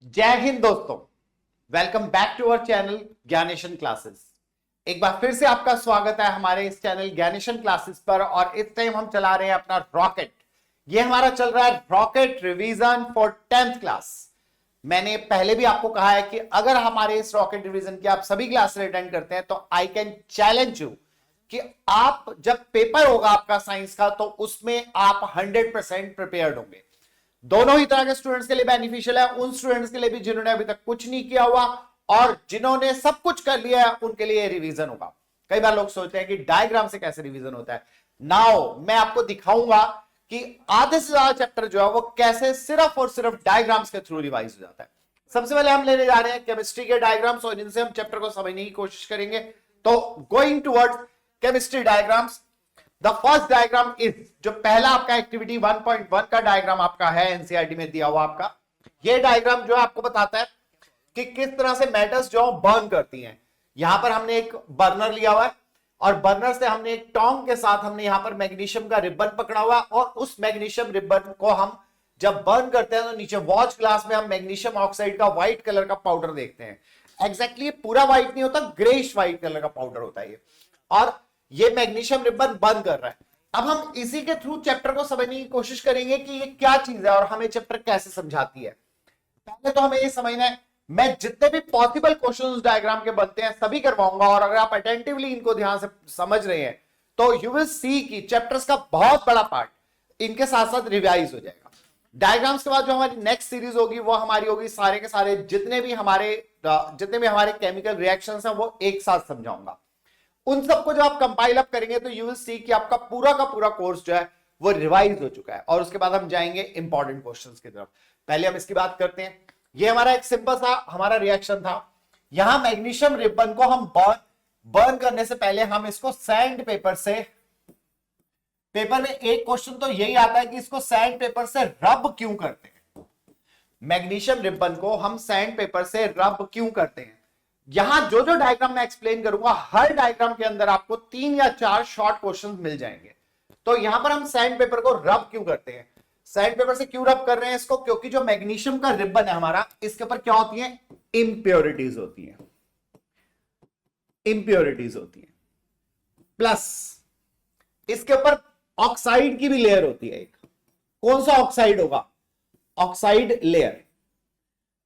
जय हिंद दोस्तों। Welcome back to our channel Gyaneshan classes. एक बार फिर से आपका स्वागत है हमारे इस चैनल ज्ञानेशन क्लासेस पर। और इस टाइम हम चला रहे हैं अपना रॉकेट। ये हमारा चल रहा है rocket revision for 10th class. मैंने पहले भी आपको कहा है कि अगर हमारे इस रॉकेट रिवीजन की आप सभी क्लास अटेंड करते हैं तो आई कैन चैलेंज यू कि आप जब पेपर होगा आपका साइंस का तो उसमें आप 100% प्रिपेयर्ड होंगे। दोनों ही तरह के स्टूडेंट्स के लिए बेनिफिशियल है, उन स्टूडेंट्स के लिए भी जिन्होंने अभी तक कुछ नहीं किया हुआ और जिन्होंने सब कुछ कर लिया है उनके लिए रिवीजन होगा। कई बार लोग सोचते हैं कि डायग्राम से कैसे रिवीजन होता है। नाउ मैं आपको दिखाऊंगा कि आधे से ज्यादा चैप्टर जो है वो कैसे सिर्फ और सिर्फ डायग्राम्स के थ्रू रिवाइज हो जाता है। सबसे पहले हम लेने जा रहे हैं केमिस्ट्री के डायग्राम्स और इनसे हम चैप्टर को समझने की कोशिश करेंगे। तो going towards chemistry diagrams, the first diagram is जो पहला आपका एक्टिविटी 1.1 का डायग्राम आपका है एनसीईआरटी में दिया हुआ आपका। ये डायग्राम जो है आपको बताता है कि किस तरह से मेटल्स जो बर्न करती हैं। यहां पर हमने एक बर्नर लिया हुआ है और बर्नर से हमने एक टोंग के साथ हमने यहां पर मैग्नीशियम का रिबन पकड़ा हुआ और उस मैग्नीशियम रिबन को हम जब बर्न करते हैं तो नीचे वॉच ग्लास में हम मैग्नीशियम ऑक्साइड का व्हाइट कलर का पाउडर देखते हैं। एग्जैक्टली पूरा व्हाइट नहीं होता, ग्रेइश व्हाइट कलर का पाउडर होता है ये। और ये मैग्नीशियम रिबन बंद कर रहा है। अब हम इसी के थ्रू चैप्टर को समझने की कोशिश करेंगे कि ये क्या चीज है और हमें चैप्टर कैसे समझाती है। पहले तो हमें ये समझना है, मैं जितने भी पॉसिबल क्वेश्चंस डायग्राम के बनते हैं सभी करवाऊंगा और अगर आप अटेंटिवली इनको ध्यान से समझ रहे हैं तो यू विल सी कि चैप्टर्स का बहुत बड़ा पार्ट इनके साथ साथ रिवाइज हो जाएगा। डायग्राम्स के बाद जो हमारी नेक्स्ट सीरीज होगी वो हमारी होगी सारे के सारे जितने भी हमारे केमिकल रिएक्शंस हैं वो एक साथ समझाऊंगा। उन सबको जब आप कंपाइल अप करेंगे तो यू विल सी कि आपका पूरा का पूरा कोर्स जो है वो रिवाइज हो चुका है और उसके बाद हम जाएंगे इंपॉर्टेंट क्वेश्चंस की तरफ। पहले हम इसकी बात करते हैं। ये हमारा एक सिंपल सा हमारा रिएक्शन था। यहां मैग्नीशियम रिबन को हम बर्न करने से पहले हम इसको सैंड पेपर से, पेपर में एक क्वेश्चन तो यही आता है कि इसको सैंड पेपर से रब क्यों करते हैं। मैग्नीशियम रिबन को हम सैंड पेपर से रब क्यों करते हैं। यहां जो जो डायग्राम मैं एक्सप्लेन करूंगा हर डायग्राम के अंदर आपको 3 या 4 शॉर्ट क्वेश्चंस मिल जाएंगे। तो यहां पर हम सैंड पेपर को रब क्यों करते हैं, सैंड पेपर से क्यों रब कर रहे हैं इसको, क्योंकि जो मैग्नीशियम का रिबन है हमारा इसके ऊपर क्या होती है, इंप्योरिटीज होती है। इंप्योरिटीज होती है प्लस इसके ऊपर ऑक्साइड की भी लेयर होती है। एक कौन सा ऑक्साइड होगा, ऑक्साइड लेयर,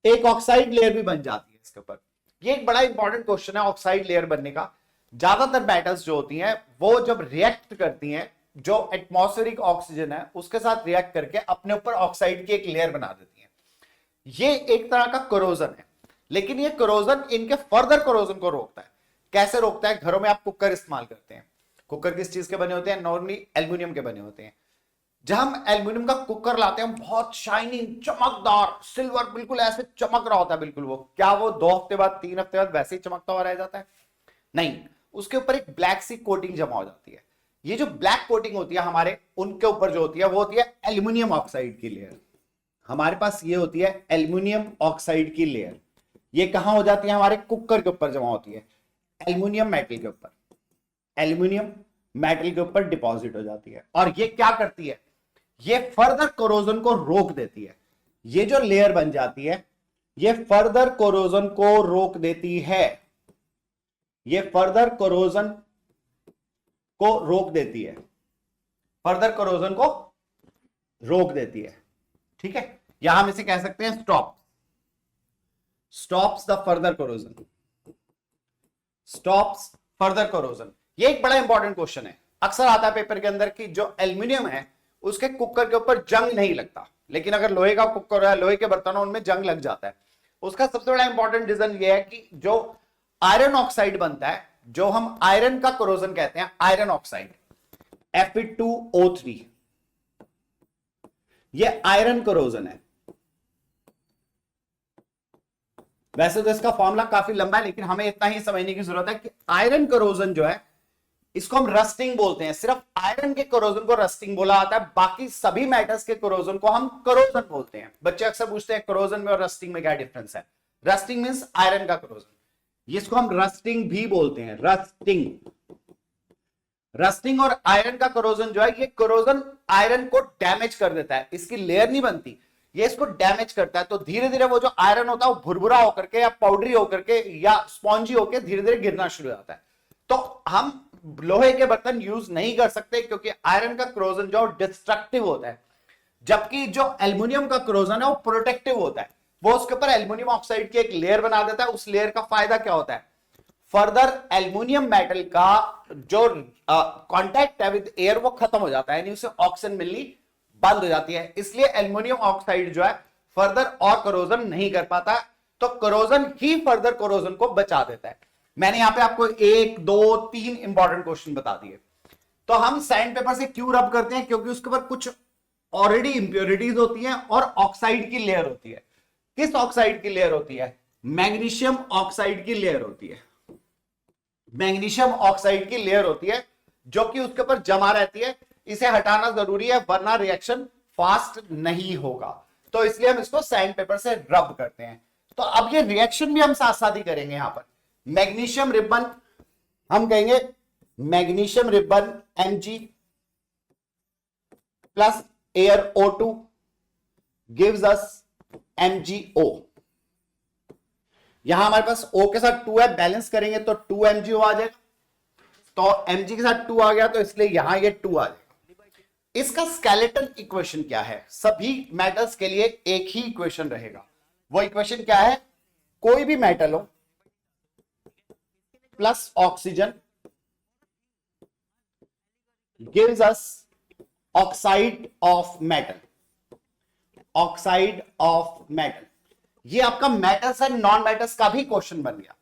एक ऑक्साइड लेयर भी बन जाती है इसके ऊपर। ये एक बड़ा इंपॉर्टेंट क्वेश्चन है ऑक्साइड लेयर बनने का। ज्यादातर मेटल्स जो होती हैं वो जब रिएक्ट करती हैं जो एटमॉस्फेरिक ऑक्सीजन है उसके साथ रिएक्ट करके अपने ऊपर ऑक्साइड की एक लेयर बना देती हैं। ये एक तरह का कोरोजन है, लेकिन ये कोरोजन इनके फर्दर कोरोजन को रोकता है। कैसे रोकता है, घरों में आप कुकर इस्तेमाल करते हैं, कुकर किस चीज के बने होते हैं, नॉर्मली एल्यूमिनियम के बने होते हैं। जब हम एल्यूमिनियम का कुकर लाते हैं बहुत शाइनिंग चमकदार सिल्वर बिल्कुल ऐसे चमक रहा होता है बिल्कुल, वो क्या वो 2 हफ्ते बाद 3 हफ्ते बाद वैसे ही चमकता हुआ रह जाता है, नहीं, उसके ऊपर एक ब्लैक सी कोटिंग जमा हो जाती है। ये जो ब्लैक कोटिंग होती है हमारे उनके ऊपर जो होती है वो होती है एल्यूमिनियम ऑक्साइड की लेयर। हमारे पास ये होती है एल्यूमिनियम ऑक्साइड की लेयर। ये कहां हो जाती है, हमारे कुकर के ऊपर जमा होती है, एल्यूमिनियम मेटल के ऊपर, एल्यूमिनियम मेटल के ऊपर डिपॉजिट हो जाती है। और ये क्या करती है, ये फर्दर कोरोजन को रोक देती है। ये जो लेयर बन जाती है ये फर्दर कोरोजन को रोक देती है, ये फर्दर कोरोजन को रोक देती है, फर्दर कोरोजन को रोक देती है। ठीक है, यहां हम इसे कह सकते हैं stop, stops the further corrosion, stops further corrosion. ये एक बड़ा इंपॉर्टेंट क्वेश्चन है, अक्सर आता है पेपर के अंदर कि जो एल्यूमिनियम है उसके कुकर के ऊपर जंग नहीं लगता, लेकिन अगर लोहे का कुकर है, लोहे के बर्तन है, उनमें जंग लग जाता है। उसका सबसे बड़ा इंपॉर्टेंट रीजन यह है कि जो आयरन ऑक्साइड बनता है, जो हम आयरन का कोरोजन कहते हैं, आयरन ऑक्साइड Fe2O3, ये आयरन कोरोजन है। वैसे तो इसका फॉर्मूला काफी लंबा है लेकिन हमें इतना ही समझने की जरूरत है कि आयरन कोरोजन जो है इसको हम रस्टिंग बोलते हैं। सिर्फ आयरन के कोरोजन को रस्टिंग बोला जाता है, बाकी सभी मेटल्स के कोरोजन को हम कोरोजन बोलते हैं। बच्चे अक्सर पूछते हैं कोरोजन में और रस्टिंग में क्या डिफरेंस है। रस्टिंग मींस आयरन का कोरोजन, इसको हम रस्टिंग भी बोलते हैं, रस्टिंग। रस्टिंग और आयरन का कोरोजन जो है ये कोरोजन आयरन को डैमेज कर देता है, इसकी लेयर नहीं बनती। ये इसको डैमेज करता है, तो धीरे धीरे वो जो आयरन होता है वो भुरभुरा होकर के या पाउडरी होकर के या स्पॉन्जी होकर धीरे धीरे गिरना शुरू हो जाता है। तो हम लोहे के बर्तन यूज नहीं कर सकते क्योंकि आयरन का क्रोजन जो डिस्ट्रक्टिव होता है, जबकि जो एल्युमिनियम का क्रोजन है वो प्रोटेक्टिव होता है। वो उसके ऊपर एल्युमिनियम ऑक्साइड की एक लेयर बना देता है। उस लेयर का फायदा क्या होता है, फर्दर एल्युमिनियम मेटल का जो कांटेक्ट है विद एयर वो खत्म हो जाता है, यानी उसे ऑक्सीजन मिलनी बंद हो जाती है। इसलिए एल्युमिनियम ऑक्साइड जो है फर्दर और कोरोजन नहीं कर पाता, तो कोरोजन ही फर्दर कोरोजन को बचा देता है। मैंने यहां पे आपको 1 2 3 इंपॉर्टेंट क्वेश्चन बता दिए। तो हम सैंड पेपर से क्यों रब करते हैं, क्योंकि उसके ऊपर कुछ ऑलरेडी इंप्योरिटीज होती हैं और ऑक्साइड की लेयर होती है। किस ऑक्साइड की लेयर होती है, मैग्नीशियम ऑक्साइड की लेयर होती है। मैग्नीशियम ऑक्साइड की लेयर होती है जो कि उसके ऊपर जमा रहती है। इसे हटाना जरूरी है वरना रिएक्शन फास्ट नहीं होगा, तो इसलिए हम इसको सैंड पेपर से रब करते हैं। तो अब ये रिएक्शन भी हम साथ साथ ही करेंगे। यहां पर मैग्नीशियम रिबन, हम कहेंगे magnesium ribbon Mg plus air O2 gives us MgO। यहां हमारे पास O के साथ 2 है, बैलेंस करेंगे तो 2 MgO आ जाएगा। तो Mg के साथ 2 आ गया तो इसलिए यहां ये 2 आ जाएगा। इसका स्केलेटन इक्वेशन क्या है, सभी मेटल्स के लिए एक ही इक्वेशन रहेगा। वो इक्वेशन क्या है, कोई भी मेटल हो plus oxygen gives us oxide of metal. Oxide of metal, ये आपका मेटल्स एंड नॉन मेटल्स का भी क्वेश्चन बन गया।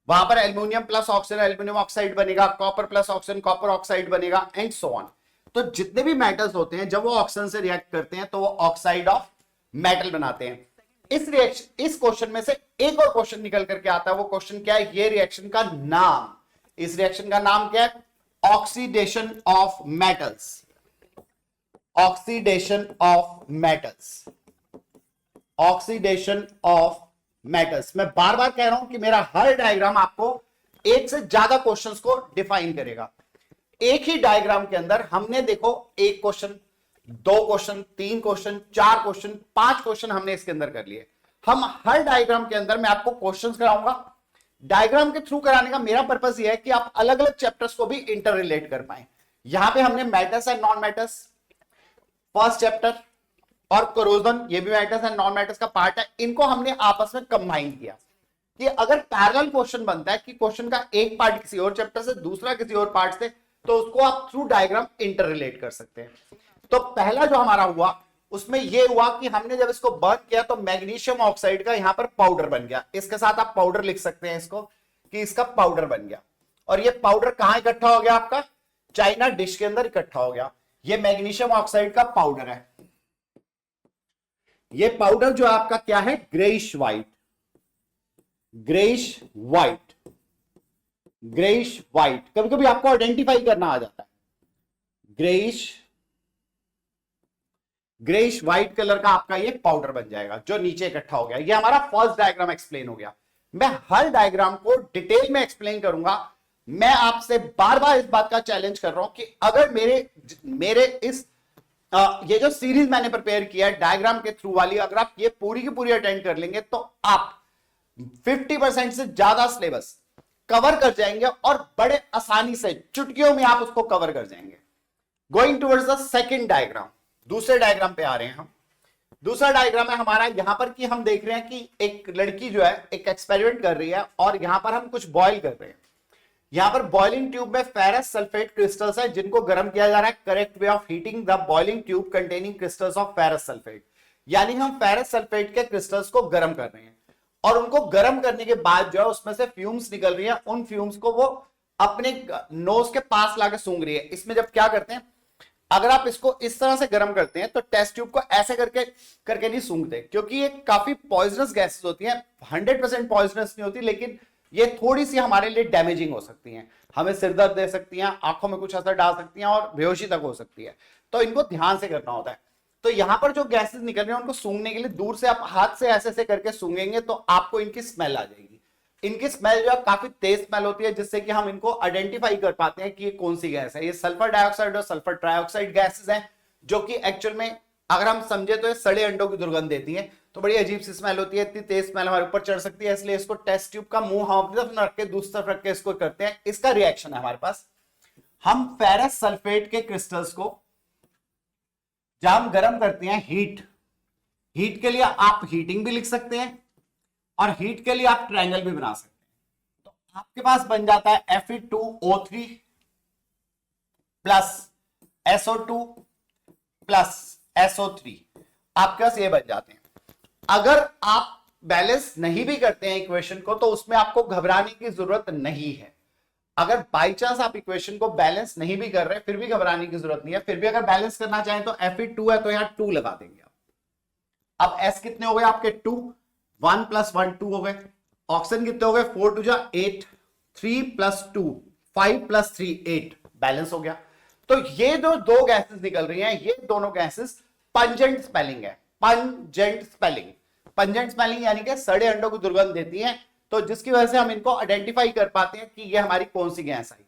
वहां पर aluminium plus oxygen aluminium oxide बनेगा, copper plus oxygen copper oxide बनेगा, एंड सो ऑन। तो जितने भी मेटल्स होते हैं जब वो ऑक्सीजन से रिएक्ट करते हैं तो वो ऑक्साइड ऑफ मेटल बनाते हैं। इस क्वेश्चन में से एक और क्वेश्चन निकल करके आता है। वो क्वेश्चन क्या है, ये रिएक्शन का नाम, इस रिएक्शन का नाम क्या है, oxidation of metals. Oxidation of metals, oxidation of metals. मैं बार बार कह रहा हूं कि मेरा हर डायग्राम आपको एक से ज्यादा क्वेश्चंस को डिफाइन करेगा। एक ही डायग्राम के अंदर हमने देखो 1 question, 2 question, 3 question, 4 question, 5 question हमने इसके अंदर कर लिए। हम हर डायग्राम के अंदर मैं आपको क्वेश्चंस कराऊंगा। डायग्राम के थ्रू कराने का मेरा पर्पस यह है कि आप अलग अलग चैप्टर्स को भी इंटर रिलेट कर पाए। यहां पे हमने metals and non metals first chapter और कोरोजन, ये भी मेटल्स एंड नॉन मेटल्स का पार्ट है, इनको हमने आपस में कंबाइन किया कि अगर पैरेलल क्वेश्चन बनता है कि क्वेश्चन का एक पार्ट किसी और चैप्टर से, दूसरा किसी और पार्ट से, तो उसको आप थ्रू डायग्राम इंटर रिलेट कर सकते हैं। तो पहला जो हमारा हुआ उसमें यह हुआ कि हमने जब इसको बर्न किया तो मैग्नीशियम ऑक्साइड का यहां पर पाउडर बन गया। इसके साथ आप पाउडर लिख सकते हैं इसको कि इसका पाउडर बन गया। और ये पाउडर कहां इकट्ठा हो गया, आपका चाइना डिश के अंदर इकट्ठा हो गया। ये मैग्नीशियम ऑक्साइड का पाउडर है। ये पाउडर जो आपका क्या है, greyish white, greyish white, greyish white. कभी कभी आपको आइडेंटिफाई करना आ जाता है। ग्रेइश व्हाइट कलर का आपका ये पाउडर बन जाएगा जो नीचे इकट्ठा हो गया। ये हमारा फर्स्ट डायग्राम एक्सप्लेन हो गया। मैं हर डायग्राम को डिटेल में एक्सप्लेन करूंगा। मैं आपसे बार बार इस बात का चैलेंज कर रहा हूं कि अगर मेरे इस ये जो सीरीज मैंने प्रिपेयर किया है डायग्राम के थ्रू वाली, अगर आप ये पूरी की पूरी अटेंड कर लेंगे तो आप 50% से ज्यादा सिलेबस कवर कर जाएंगे और बड़े आसानी से चुटकियों में आप उसको कवर कर जाएंगे। Going towards the second diagram, दूसरे डायग्राम पे आ रहे हैं हम। दूसरा डायग्राम है हमारा यहां पर कि हम देख रहे हैं कि एक लड़की जो है एक एक्सपेरिमेंट कर रही है और यहां पर हम कुछ बॉयल कर रहे हैं। यहां पर बॉइलिंग ट्यूब में फेरस सल्फेट क्रिस्टल्स है जिनको गर्म किया जा रहा है। Correct way of heating the boiling tube containing crystals of ferrous sulphate, यानी हम फेरस सल्फेट के क्रिस्टल्स को गर्म कर रहे हैं और उनको गर्म करने के बाद जो है उसमें से फ्यूम्स निकल रही है। उन फ्यूम्स को वो अपने नोज के पास लाके सूंघ रही है। इसमें जब क्या करते हैं, अगर आप इसको इस तरह से गर्म करते हैं तो टेस्ट ट्यूब को ऐसे करके नहीं सूंघते, क्योंकि ये काफी पॉइजनस गैसेस होती हैं। 100% पॉइजनस नहीं होती, लेकिन ये थोड़ी सी हमारे लिए डैमेजिंग हो सकती हैं। हमें सिरदर्द दे सकती हैं, आंखों में कुछ असर डाल सकती हैं और बेहोशी तक हो सकती है। तो इनको ध्यान से करना होता है। तो यहां पर जो गैसेस निकल रही हैं उनको सूंघने के लिए दूर से आप हाथ से ऐसे करके सूंघेंगे तो आपको इनकी स्मेल आ जाएगी। इनकी स्मेल जो है काफी तेज स्मेल होती है, जिससे कि हम इनको आइडेंटिफाई कर पाते हैं कि ये कौन सी गैस है। ये सल्फर डाइऑक्साइड और सल्फर ट्राइऑक्साइड गैसेस हैं जो कि एक्चुअल में अगर हम समझे तो ये सड़े अंडों की दुर्गंध देती है, तो बड़ी अजीब सी स्मेल होती है, इतनी तेज स्मेल हमारे ऊपर चढ़ सकती है, इसलिए इसको टेस्ट ट्यूब का मुंह हम अपनी तरफ रख के दूसरी तरफ रख के इसको करते हैं। इसका रिएक्शन है हमारे पास, हम फेरस सल्फेट के क्रिस्टल्स को जब हम गर्म करते हैं, हीट के लिए आप हीटिंग भी लिख सकते हैं और हीट के लिए आप ट्रायंगल भी बना सकते हैं। तो आपके पास बन जाता है Fe2O3 plus SO2 plus SO3, आपके पास ये बन जाते हैं। अगर आप बैलेंस नहीं भी करते हैं इक्वेशन को, तो उसमें आपको घबराने की जरूरत नहीं है। अगर बाई चांस आप इक्वेशन को बैलेंस नहीं भी कर रहे, फिर भी घबराने की जरूरत नहीं है। फिर भी अगर बैलेंस करना चाहें तो Fe2 है तो यहां 2 लगा देंगे आप। अब S कितने हो गए आपके 2, 1 + 1 2 हो गए। ऑक्सीजन कितने हो गए 4 2 जा 8, 3 + 2 5 + 3 8, बैलेंस हो गया। तो ये जो दो गैसेस निकल रही हैं, ये दोनों गैसेस पंजेंट स्पेलिंग है, पंजेंट स्पेलिंग। पंजेंट स्पेलिंग यानी कि सड़े अंडों की दुर्गंध देती है, तो जिसकी वजह से हम इनको आइडेंटिफाई कर पाते हैं कि ये हमारी कौन सी गैस आई।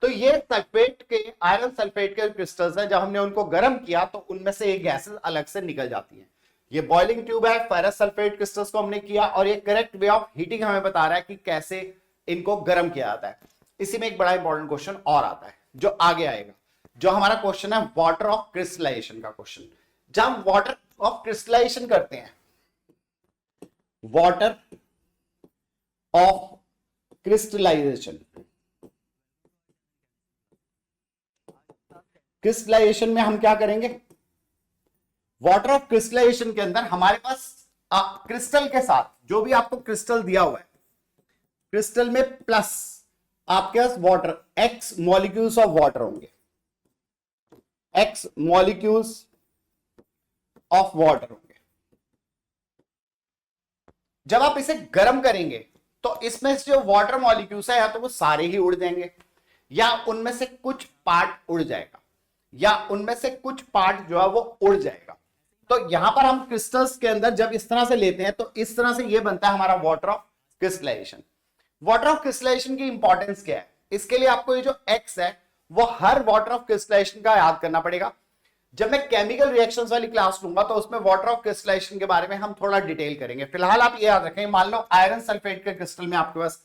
तो ये सल्फेट के, आयरन सल्फेट के क्रिस्टल्स हैं, जब हमने उनको गर्म किया तो उनमें से ये गैसेस अलग से निकल जाती हैं। ये बॉइलिंग ट्यूब है, फेरस सल्फेट क्रिस्टल्स को हमने किया और ये करेक्ट वे ऑफ हीटिंग हमें बता रहा है कि कैसे इनको गर्म किया जाता है। इसी में एक बड़ा इंपॉर्टेंट क्वेश्चन और आता है जो आगे आएगा, जो हमारा क्वेश्चन है वाटर ऑफ क्रिस्टलाइजेशन का क्वेश्चन। जब हम वाटर ऑफ क्रिस्टलाइजेशन करते हैं, वाटर ऑफ क्रिस्टलाइजेशन, क्रिस्टलाइजेशन में हम क्या करेंगे, वाटर ऑफ क्रिस्टलाइजेशन के अंदर हमारे पास क्रिस्टल के साथ जो भी आपको क्रिस्टल दिया हुआ है, क्रिस्टल में प्लस आपके पास water, X molecules of water होंगे, एक्स मॉलिक्यूल्स ऑफ वाटर होंगे। जब आप इसे गर्म करेंगे तो इसमें से जो वाटर मॉलिक्यूल्स है या तो वो सारे ही उड़ जाएंगे, या उनमें से कुछ पार्ट उड़ जाएगा, या उनमें से कुछ पार्ट जो है वो उड़ जाएगा। तो यहां पर हम क्रिस्टल्स के अंदर जब इस तरह से लेते हैं तो इस तरह से ये बनता है हमारा water of crystallization. Water of crystallization की इंपॉर्टेंस क्या है, इसके लिए आपको ये जो एक्स है वो हर वाटर ऑफ क्रिस्टलाइजेशन का याद करना पड़ेगा। जब मैं केमिकल रिएक्शंस वाली क्लास लूंगा तो उसमें वाटर ऑफ क्रिस्टलाइजेशन के बारे में हम थोड़ा डिटेल करेंगे। फिलहाल आप ये याद रखें, मान लो आयरन सल्फेट के क्रिस्टल में आपके पास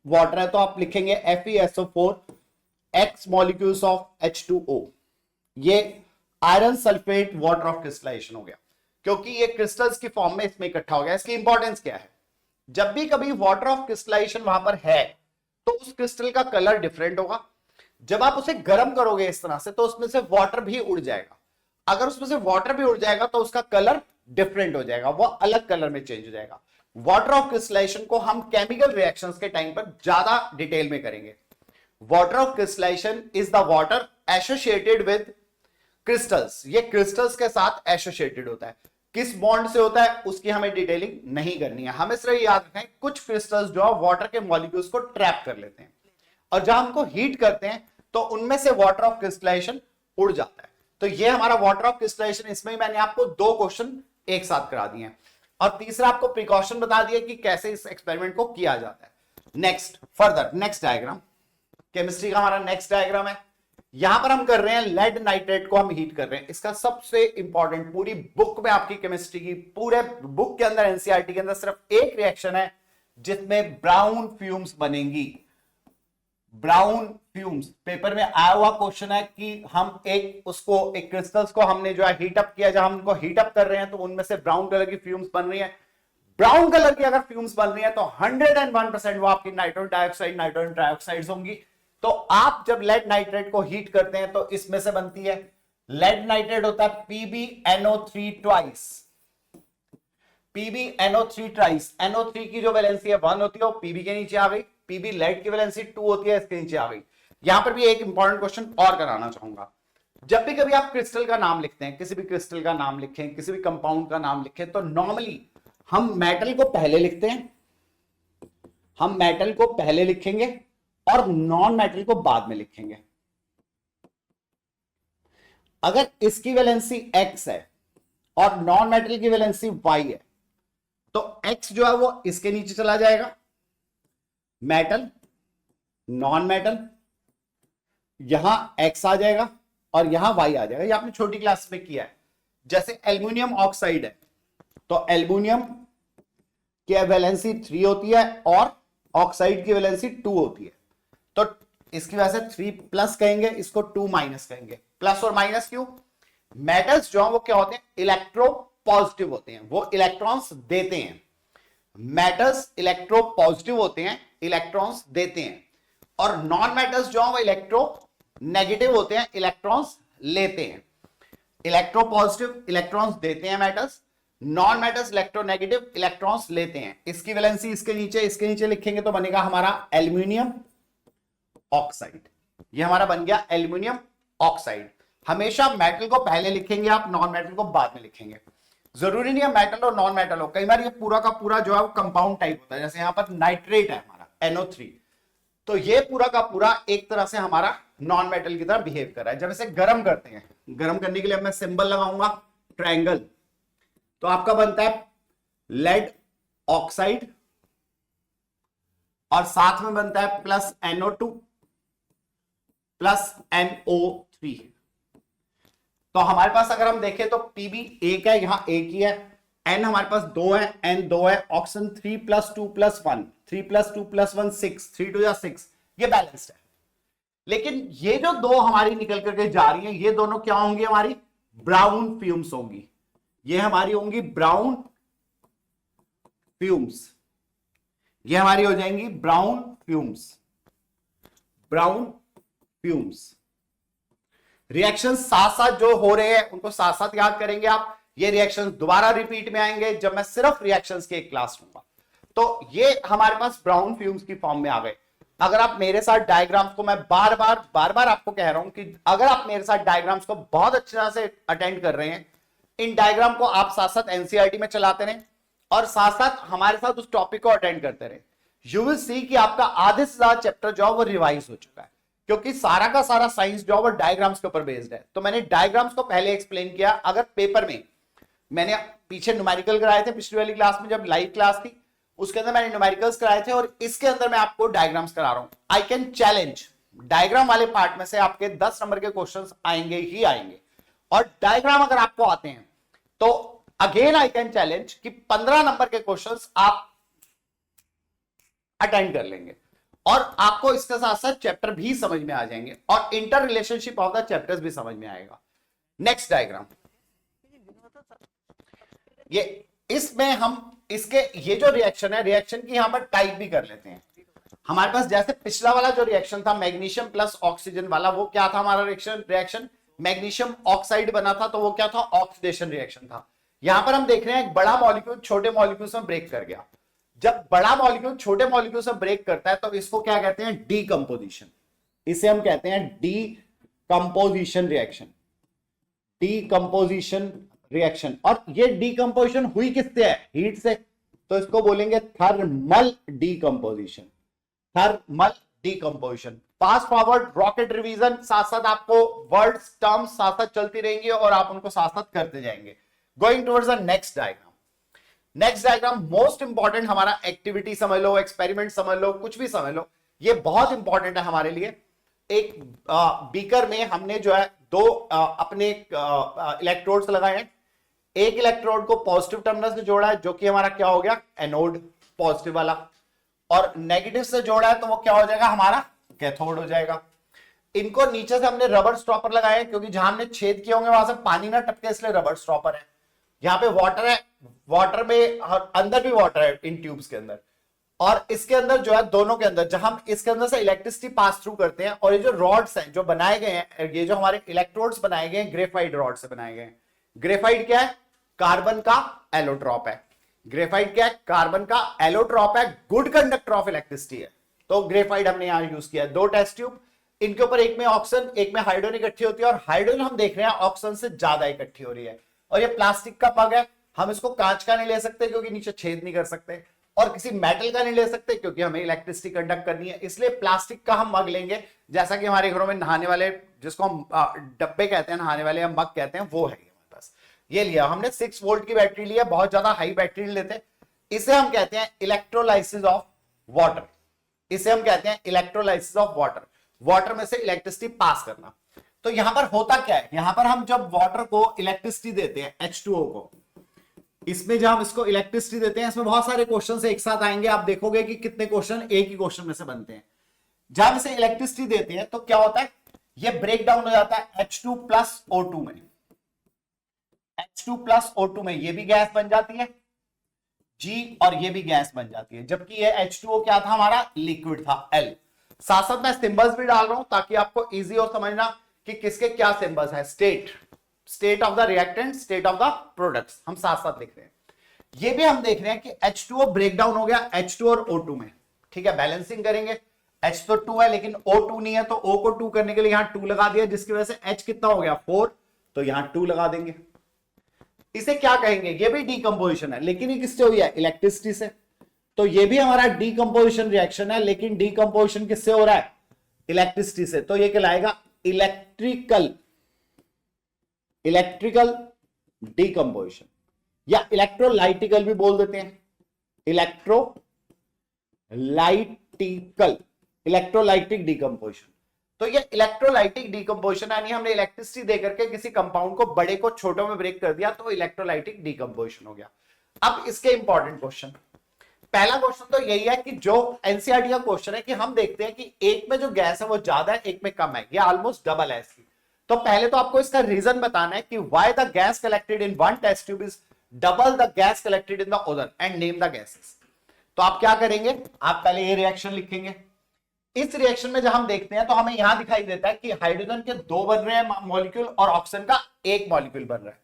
वाटर है तो आप लिखेंगे FeSO4 x molecules of H2O। ये iron sulphate water of crystallization हो गया, क्योंकि ये क्रिस्टल्स की फॉर्म में इसमें इकट्ठा हो गया। इसकी इंपॉर्टेंस क्या है, जब भी कभी वाटर ऑफ क्रिस्टलाइजेशन वहां पर है तो उस क्रिस्टल का कलर डिफरेंट होगा। जब आप उसे गर्म करोगे इस तरह से तो उसमें से वाटर भी उड़ जाएगा। अगर उसमें से वाटर भी उड़ जाएगा तो उसका कलर डिफरेंट हो जाएगा, वो अलग कलर में चेंज हो जाएगा। वाटर ऑफ क्रिस्टलाइजेशन को हम केमिकल रिएक्शंस के टाइम पर ज्यादा डिटेल में करेंगे। Water of crystallization is the water associated with crystals, ये क्रिस्टल्स के साथ एसोसिएटेड होता है। किस बॉन्ड से होता है उसकी हमें डिटेलिंग नहीं करनी है, हमें सिर्फ याद रखें कुछ क्रिस्टल्स जो वाटर के मॉलिक्यूल्स को ट्रैप कर लेते हैं और जब हमको हीट करते हैं तो उनमें से वाटर ऑफ क्रिस्टलाइजेशन उड़ जाता है। तो ये हमारा वाटर ऑफ क्रिस्टलाइजेशन, इसमें मैंने आपको 2 क्वेश्चन एक साथ करा दिए हैं और तीसरा आपको प्रिकॉशन बता दिया कि कैसे इस एक्सपेरिमेंट को किया जाता है। Next further next diagram, chemistry का हमारा नेक्स्ट डायग्राम है। यहां पर हम कर रहे हैं लेड नाइट्रेट को हम हीट कर रहे हैं। इसका सबसे इंपॉर्टेंट, पूरी बुक में आपकी केमिस्ट्री की पूरे बुक के अंदर एनसीईआरटी के अंदर सिर्फ एक रिएक्शन है जिसमें ब्राउन फ्यूम्स बनेंगी। ब्राउन फ्यूम्स पेपर में आया हुआ क्वेश्चन है कि हम एक क्रिस्टल्स को हमने जो है हीट अप किया, जब हम उनको हीट अप कर रहे हैं तो उनमें से ब्राउन कलर की फ्यूम्स बन रही है। ब्राउन कलर की अगर फ्यूम्स बन रही है तो 101% वो आपकी नाइट्रोजन डाइऑक्साइड, नाइट्रोजन ट्राइऑक्साइड्स होंगी। तो आप जब लेड नाइट्रेट को हीट करते हैं तो इसमें से बनती है, लेड नाइट्रेट होता है PbNO3 twice, PbNO3 twice. NO3 की जो वैलेंसी है 1 होती है, वो Pb के नीचे आ गई। Pb लेड की वैलेंसी 2 होती है, इसके नीचे आ गई। यहां पर भी एक इंपॉर्टेंट क्वेश्चन और कराना चाहूंगा। जब भी कभी आप क्रिस्टल का नाम लिखते हैं, किसी भी क्रिस्टल का नाम लिखें, किसी भी कंपाउंड का नाम लिखें, तो नॉर्मली हम मेटल को पहले लिखते हैं, हम मेटल को पहले लिखेंगे और नॉन मेटल को बाद में लिखेंगे। अगर इसकी वैलेंसी X है और नॉन मेटल की वैलेंसी Y है तो X जो है वो इसके नीचे चला जाएगा, मेटल नॉन मेटल, यहां X आ जाएगा और यहां Y आ जाएगा। ये आपने छोटी क्लास में किया है। जैसे एल्युमिनियम ऑक्साइड है तो एल्युमिनियम की वैलेंसी 3 होती है और ऑक्साइड की वैलेंसी 2 होती है, तो इसकी वजह से 3 प्लस कहेंगे, इसको 2 माइनस कहेंगे। प्लस और माइनस क्यों? मेटल्स जो वो क्या होते हैं, इलेक्ट्रो पॉजिटिव होते हैं, वो इलेक्ट्रॉन्स देते हैं। मेटल्स इलेक्ट्रो पॉजिटिव होते हैं, इलेक्ट्रॉन्स देते हैं, और नॉन मेटल्स जो वो इलेक्ट्रो नेगेटिव होते हैं, इलेक्ट्रॉन्स लेते हैं। इलेक्ट्रो पॉजिटिव इलेक्ट्रॉन्स देते हैं metals, non metals electronegative electrons लेते हैं। इसकी वैलेंसी इसके नीचे लिखेंगे तो बनेगा हमारा एल्युमिनियम ऑक्साइड। ये हमारा बन गया एल्युमिनियम ऑक्साइड। हमेशा मेटल को पहले लिखेंगे आप, नॉन मेटल को बाद में लिखेंगे। जरूरी नहीं है मेटल और नॉन मेटल हो, कई बार ये पूरा का पूरा जो है वो कंपाउंड टाइप होता है। जैसे यहां पर नाइट्रेट है हमारा NO3, तो ये पूरा का पूरा एक तरह से हमारा नॉन मेटल की तरह बिहेव कर रहा है। जब इसे गर्म करते हैं, गर्म करने के लिए मैं सिंबल लगाऊंगा ट्रायंगल, तो आपका बनता है लेड ऑक्साइड और साथ में बनता है प्लस NO2 प्लस NO3। तो हमारे पास अगर हम देखें तो Pb एक है, यहां एक ही है, N हमारे पास 2 है, N 2 है, ऑक्सीजन 3 + 2 + 1, 3 + 2 + 1 6, 3 2 6, ये बैलेंस्ड है। लेकिन ये जो दो हमारी निकल करके जा रही हैं, ये दोनों क्या होंगी, हमारी ब्राउन फ्यूम्स होंगी। ये हमारी होंगी ब्राउन फ्यूम्स, ये हमारी हो जाएंगी brown fumes, brown fumes. Reaction साथ साथ जो हो रहे हैं उनको साथ साथ याद करेंगे आप। ये रिएक्शंस दोबारा रिपीट में आएंगे जब मैं सिर्फ रिएक्शंस की एक क्लास लूंगा। तो ये हमारे पास ब्राउन फ्यूम्स की फॉर्म में आ गए। अगर आप मेरे साथ डायग्राम्स को, मैं बार बार आपको कह रहा हूं कि अगर आप मेरे साथ डायग्राम्स को बहुत अच्छी तरह से अटेंड कर रहे हैं, इन डायग्राम को आप साथ साथ एनसीईआरटी में चलाते रहें और साथ साथ हमारे साथ उस टॉपिक को अटेंड करते रहे, यू विल सी कि आपका आधे से ज्यादा चैप्टर जो है वो रिवाइज हो चुका है, क्योंकि सारा का सारा साइंस जो है वो डायग्राम्स के ऊपर बेस्ड है। तो मैंने डायग्राम्स को पहले एक्सप्लेन किया। अगर पेपर में मैंने पीछे न्यूमेरिकल कराए थे, पिछली वाली क्लास में जब लाइव क्लास थी उसके अंदर मैंने न्यूमेरिकल्स कराए थे, और इसके अंदर मैं आपको डायग्राम्स करा रहा हूं। आई कैन चैलेंज, डायग्राम वाले पार्ट में से आपके 10 नंबर के क्वेश्चंस आएंगे ही आएंगे, और डायग्राम अगर आपको आते हैं तो अगेन आई कैन चैलेंज कि 15 नंबर के क्वेश्चंस आप अटेंड कर लेंगे, और आपको इसके साथ साथ चैप्टर भी समझ में आ जाएंगे और inter relationship of the chapters भी समझ में आएगा। नेक्स्ट डायग्राम, ये इसमें हम इसके ये जो रिएक्शन है, रिएक्शन की यहां पर टाइप भी कर लेते हैं। हमारे पास जैसे पिछला वाला जो रिएक्शन था मैग्नीशियम प्लस ऑक्सीजन वाला, वो क्या था हमारा रिएक्शन मैग्नीशियम ऑक्साइड बना था, तो वो क्या था, ऑक्सीडेशन रिएक्शन था। यहां पर हम देख रहे हैं एक बड़ा मॉलिक्यूल छोटे मॉलिक्यूल में ब्रेक कर गया। जब बड़ा मॉलिक्यूल छोटे मॉलिक्यूल से ब्रेक करता है तो इसको क्या कहते हैं, डीकंपोजिशन। इसे हम कहते हैं डीकंपोजिशन रिएक्शन, डीकंपोजिशन रिएक्शन। और ये डीकंपोजिशन हुई किससे है, हीट से, तो इसको बोलेंगे thermal decomposition, thermal decomposition. Fast forward rocket revision, साथ साथ आपको वर्ड्स टर्म्स साथ साथ चलती रहेंगी और आप उनको साथ साथ करते जाएंगे। Going towards the next diagram. Next diagram most important, हमारा एक्टिविटी समझ लो, एक्सपेरिमेंट समझ लो, कुछ भी समझ लो, ये बहुत इंपॉर्टेंट है हमारे लिए। एक बीकर में हमने जो है दो अपने इलेक्ट्रोड्स लगाए हैं। एक इलेक्ट्रोड को पॉजिटिव टर्मिनल से जोड़ा है जो कि हमारा क्या हो गया, एनोड पॉजिटिव वाला, और नेगेटिव से जोड़ा है तो वो क्या हो जाएगा, हमारा कैथोड हो जाएगा। इनको नीचे से हमने रबर स्टॉपर लगाए क्योंकि जहां हमने छेद किए होंगे वहां से पानी ना टपके, इसलिए रबर स्टॉपर है। यहाँ पे वाटर है, वाटर में अंदर भी वाटर है इन ट्यूब्स के अंदर, और इसके अंदर जो है दोनों के अंदर जहां हम इसके अंदर से इलेक्ट्रिसिटी पास थ्रू करते हैं, और ये जो रॉड्स हैं जो बनाए गए हैं, ये जो हमारे इलेक्ट्रोड्स बनाए गए हैं ग्रेफाइट रॉड से बनाए गए हैं। ग्रेफाइट क्या है, कार्बन का एलोट्रॉप है। ग्रेफाइट क्या है, कार्बन का एलोट्रॉप है, गुड कंडक्टर ऑफ इलेक्ट्रिसिटी है। तो ग्रेफाइट हमने यहां यूज किया है। दो टेस्ट ट्यूब, इनके ऊपर एक में ऑक्सीजन एक में हाइड्रोजन इकट्ठी होती है, और हाइड्रोजन हम देख रहे हैं ऑक्सीजन से ज्यादा इकट्ठी हो रही है। और ये प्लास्टिक का पग है, हम इसको कांच का नहीं ले सकते क्योंकि नीचे छेद नहीं कर सकते, और किसी मेटल का नहीं ले सकते क्योंकि हमें इलेक्ट्रिसिटी कंडक्ट करनी है, इसलिए प्लास्टिक का हम मग लेंगे। जैसा कि हमारे घरों में नहाने वाले, जिसको हम डब्बे कहते हैं नहाने वाले या मग कहते हैं, वो है हमारे पास। ये लिया हमने 6 वोल्ट की बैटरी लिया, बहुत ज्यादा हाई बैटरी नहीं लेते। इसे हम कहते हैं इलेक्ट्रोलाइसिस ऑफ वाटर, इसे हम कहते हैं इलेक्ट्रोलाइसिस ऑफ वाटर, वाटर में से इलेक्ट्रिसिटी पास करना। तो तो यहां पर होता क्या है, यहां पर हम जब वाटर को इलेक्ट्रिसिटी देते हैं H2O को, इसमें जब हम इसको इलेक्ट्रिसिटी देते हैं, इसमें बहुत सारे क्वेश्चन एक साथ आएंगे, आप देखोगे कि कितने क्वेश्चन एक ही क्वेश्चन में से बनते हैं। जब इसे इलेक्ट्रिसिटी देते हैं तो क्या होता है, ये ब्रेक डाउन हो जाता है H2 प्लस O2 में, H2 प्लस O2 में ये भी गैस बन जाती है G, और ये भी गैस बन जाती है, जबकि ये H2O क्या था हमारा, लिक्विड था L। साथ साथ मैं सिंबल्स भी डाल रहा हूं ताकि आपको इजी हो समझना कि किसके क्या सिंबल्स है। State of the reactant, state of the products, हम साथ साथ लिख रहे हैं। ये भी हम देख रहे हैं कि H2O ब्रेक डाउन हो गया H2 और O2 में, ठीक है, बैलेंसिंग करेंगे। H तो 2 है लेकिन O2 नहीं है, तो O को 2 करने के लिए यहां 2 लगा दिया, जिसकी वजह से H कितना हो गया 4, तो यहां 2 लगा देंगे। इसे क्या कहेंगे, ये भी डीकंपोजिशन है, लेकिन ये किससे हुई है, इलेक्ट्रिसिटी से। तो ये भी हमारा डीकंपोजिशन रिएक्शन है, लेकिन डीकंपोजिशन किससे हो रहा है, इलेक्ट्रिसिटी से। तो ये कहलाएगा इलेक्ट्रिकल डीकंपोजिशन, या इलेक्ट्रोलाइटिकल भी बोल देते हैं, इलेक्ट्रोलाइटिक डीकंपोजिशन। तो ये इलेक्ट्रोलाइटिक डीकंपोजिशन, यानी हमने इलेक्ट्रिसिटी देकर के किसी कंपाउंड को बड़े को छोटों में ब्रेक कर दिया, तो इलेक्ट्रोलाइटिक डीकंपोजिशन हो गया। अब इसके इंपॉर्टेंट क्वेश्चन, पहला क्वेश्चन तो यही है कि जो एनसीईआरटी का क्वेश्चन है कि हम देखते हैं कि एक में जो गैस है वो ज्यादा है, एक में कम है, ये ऑलमोस्ट डबल है इसकी। तो पहले तो आपको इसका रीजन बताना है कि why the gas collected in one test tube is double the gas collected in the other and name the gases. तो आप क्या करेंगे, आप पहले ये रिएक्शन लिखेंगे। इस रिएक्शन में जब हम देखते हैं तो हमें यहां दिखाई देता है कि हाइड्रोजन के 2 बन रहे हैं मॉलिक्यूल और ऑक्सीजन का 1 मॉलिक्यूल बन रहा है।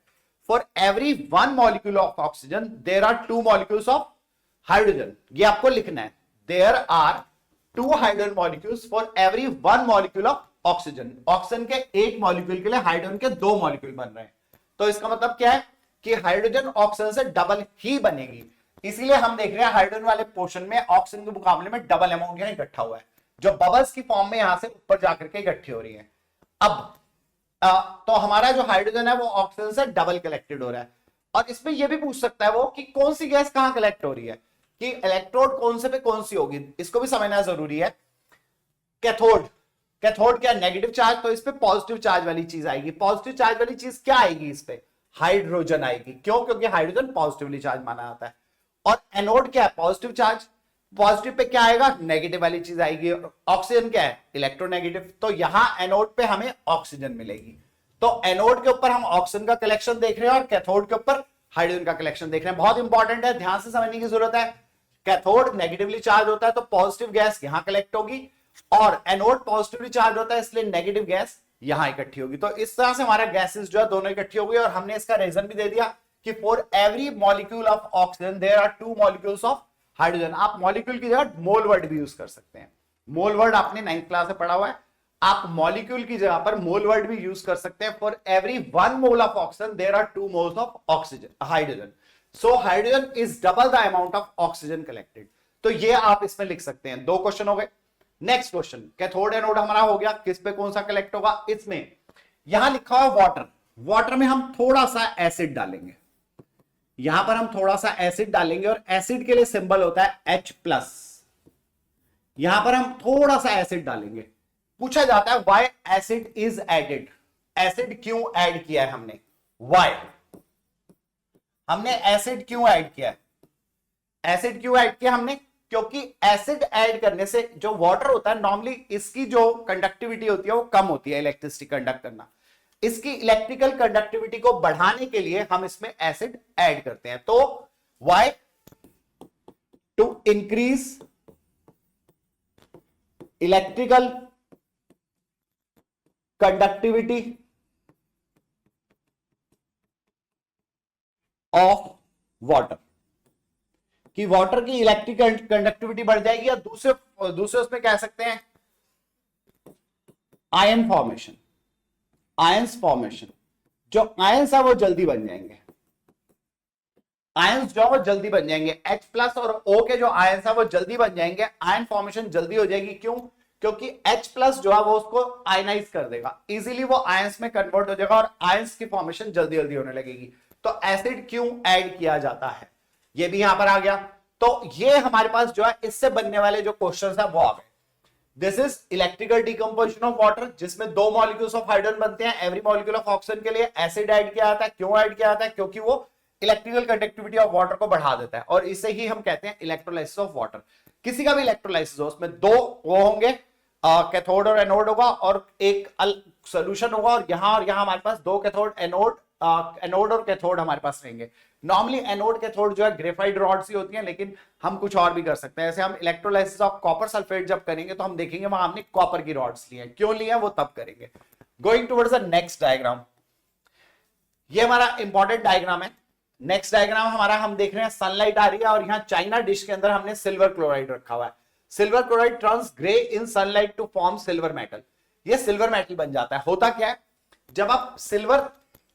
For every 1 molecule of oxygen there are 2 molecules of hydrogen, ये आपको लिखना है, there are 2 hydrogen molecules for every 1 molecule of oxygen. Oxygen के 1 मॉलिक्यूल के लिए हाइड्रोजन के 2 मॉलिक्यूल बन रहे हैं। तो इसका मतलब क्या है कि हाइड्रोजन ऑक्सीजन से डबल ही बनेगी, इसीलिए हम देख रहे हैं हाइड्रोजन वाले पोर्शन में ऑक्सीजन के मुकाबले में डबल अमाउंट यहां इकट्ठा हुआ है, जो बबल्स की फॉर्म में यहां से ऊपर जाकर के इकट्ठी हो रही है। अब तो हमारा जो हाइड्रोजन है वो ऑक्सीजन से डबल कलेक्टेड हो रहा है। और इसमें यह भी पूछ सकता है वो कि कौन सी गैस कहां कलेक्ट हो रही है, कि इलेक्ट्रोड कौन से पे कौन सी होगी, इसको भी समझना जरूरी है। कैथोड क्या नेगेटिव चार्ज, तो इस पे पॉजिटिव चार्ज वाली चीज आएगी। पॉजिटिव चार्ज वाली चीज क्या आएगी, इस पे हाइड्रोजन आएगी। क्यों, क्योंकि हाइड्रोजन पॉजिटिवली चार्ज माना जाता है। और एनोड क्या है, पॉजिटिव चार्ज, पॉजिटिव पे क्या आएगा, नेगेटिव वाली चीज आएगी। ऑक्सीजन क्या है, इलेक्ट्रोनेगेटिव, तो यहां एनोड पे हमें ऑक्सीजन मिलेगी। तो एनोड के ऊपर हम ऑक्सीजन का कलेक्शन देख रहे हैं और कैथोड के ऊपर हाइड्रोजन का कलेक्शन देख रहे हैं। बहुत इंपॉर्टेंट है, ध्यान से समझने की जरूरत है। कैथोड नेगेटिवली चार्ज होता है तो पॉजिटिव गैस यहां कलेक्ट होगी, और एनोड पॉजिटिवली चार्ज होता है इसलिए नेगेटिव गैस यहां इकट्ठी होगी। तो इस तरह से हमारा गैसेस जो है दोनों इकट्ठी हो गई। और हमने इसका रीजन भी दे दिया कि for every molecule of oxygen there are 2 molecules of hydrogen. आप मॉलिक्यूल की जगह मोल वर्ड भी यूज कर सकते हैं। मोल वर्ड आपने 9th क्लास में पढ़ा हुआ है, आप मॉलिक्यूल की जगह पर मोल वर्ड भी यूज कर सकते हैं। For every 1 mole of oxygen there are 2 moles of oxygen hydrogen. So hydrogen is double the amount of oxygen collected. तो ये आप इसमें लिख सकते हैं। 2 क्वेश्चन हो गए। नेक्स्ट क्वेश्चन, कैथोड एनोड हमारा हो गया, किस पे कौन सा कलेक्ट होगा। इसमें यहां लिखा हुआ वाटर, वाटर में हम थोड़ा सा एसिड डालेंगे। यहां पर हम थोड़ा सा एसिड डालेंगे और एसिड के लिए सिंबल होता है H+। यहां पर हम थोड़ा सा एसिड डालेंगे। पूछा जाता है why acid is added, acid क्यों ऐड किया है हमने, व्हाई हमने एसिड क्यों ऐड किया है, एसिड क्यों ऐड किया हमने, क्योंकि एसिड ऐड करने से जो वाटर होता है नॉर्मली इसकी जो कंडक्टिविटी होती है वो कम होती है, इलेक्ट्रिसिटी कंडक्ट करना। इसकी इलेक्ट्रिकल कंडक्टिविटी को बढ़ाने के लिए हम इसमें एसिड ऐड करते हैं। तो why, to increase electrical conductivity of water, कि वाटर की इलेक्ट्रिकल कंडक्टिविटी बढ़ जाएगी, या दूसरे उसमें कह सकते हैं आयन फॉर्मेशन, आयंस फॉर्मेशन। जो आयंस है वो जल्दी बन जाएंगे, आयंस जो वो जल्दी बन जाएंगे। H+ और O के जो आयंस है वो जल्दी बन जाएंगे, आयन फॉर्मेशन जल्दी हो जाएगी। क्यों, क्योंकि H+ जो है वो उसको आयनाइज कर देगा, इजीली वो आयंस में कन्वर्ट हो जाएगा और आयंस की फॉर्मेशन जल्दी जल्दी होने लगेगी। तो एसिड क्यों ऐड किया जाता है, ये भी यहां पर आ गया। तो ये हमारे पास जो है इससे बनने वाले जो क्वेश्चंस है वो आ गए। This is electrical decomposition of water, जिसमें दो मॉलिक्यूल्स ऑफ हाइड्रोजन बनते हैं। एवरी मॉलिक्यूल ऑफ ऑक्सीजन के लिए एसिड ऐड किया जाता है। क्यों ऐड किया जाता है? क्योंकि वो इलेक्ट्रिकल कंडक्टिविटी ऑफ वाटर को बढ़ा देता है, और इसे ही हम कहते हैं इलेक्ट्रोलाइसिस ऑफ वाटर। किसी का भी इलेक्ट्रोलाइसिस हो, उसमें दो वो होंगे, कैथोड और एनोड होगा, और एक सोल्यूशन होगा, और यहां हमारे पास दो कैथोड एनोड और कैथोड हमारे पास रहेंगे। नॉर्मली एनोड कैथोड जो है ग्रेफाइट रॉड्स ही होती हैं, लेकिन हम कुछ और भी कर सकते हैं। जैसे हम इलेक्ट्रोलाइसिस ऑफ कॉपर सल्फेट जब करेंगे तो हम देखेंगे वहां हमने कॉपर की रॉड्स ली हैं। क्यों ली हैं वो तब करेंगे। Going towards the next diagram, ये हमारा इंपॉर्टेंट डायग्राम है। नेक्स्ट डायग्राम हमारा, हम देख रहे हैं सनलाइट आ रही है, और यहां चाइना डिश के अंदर हमने सिल्वर क्लोराइड रखा हुआ है। Silver chloride turns grey in sunlight to form silver metal. ये सिल्वर मेटल बन जाता है। होता क्या है, जब आप सिल्वर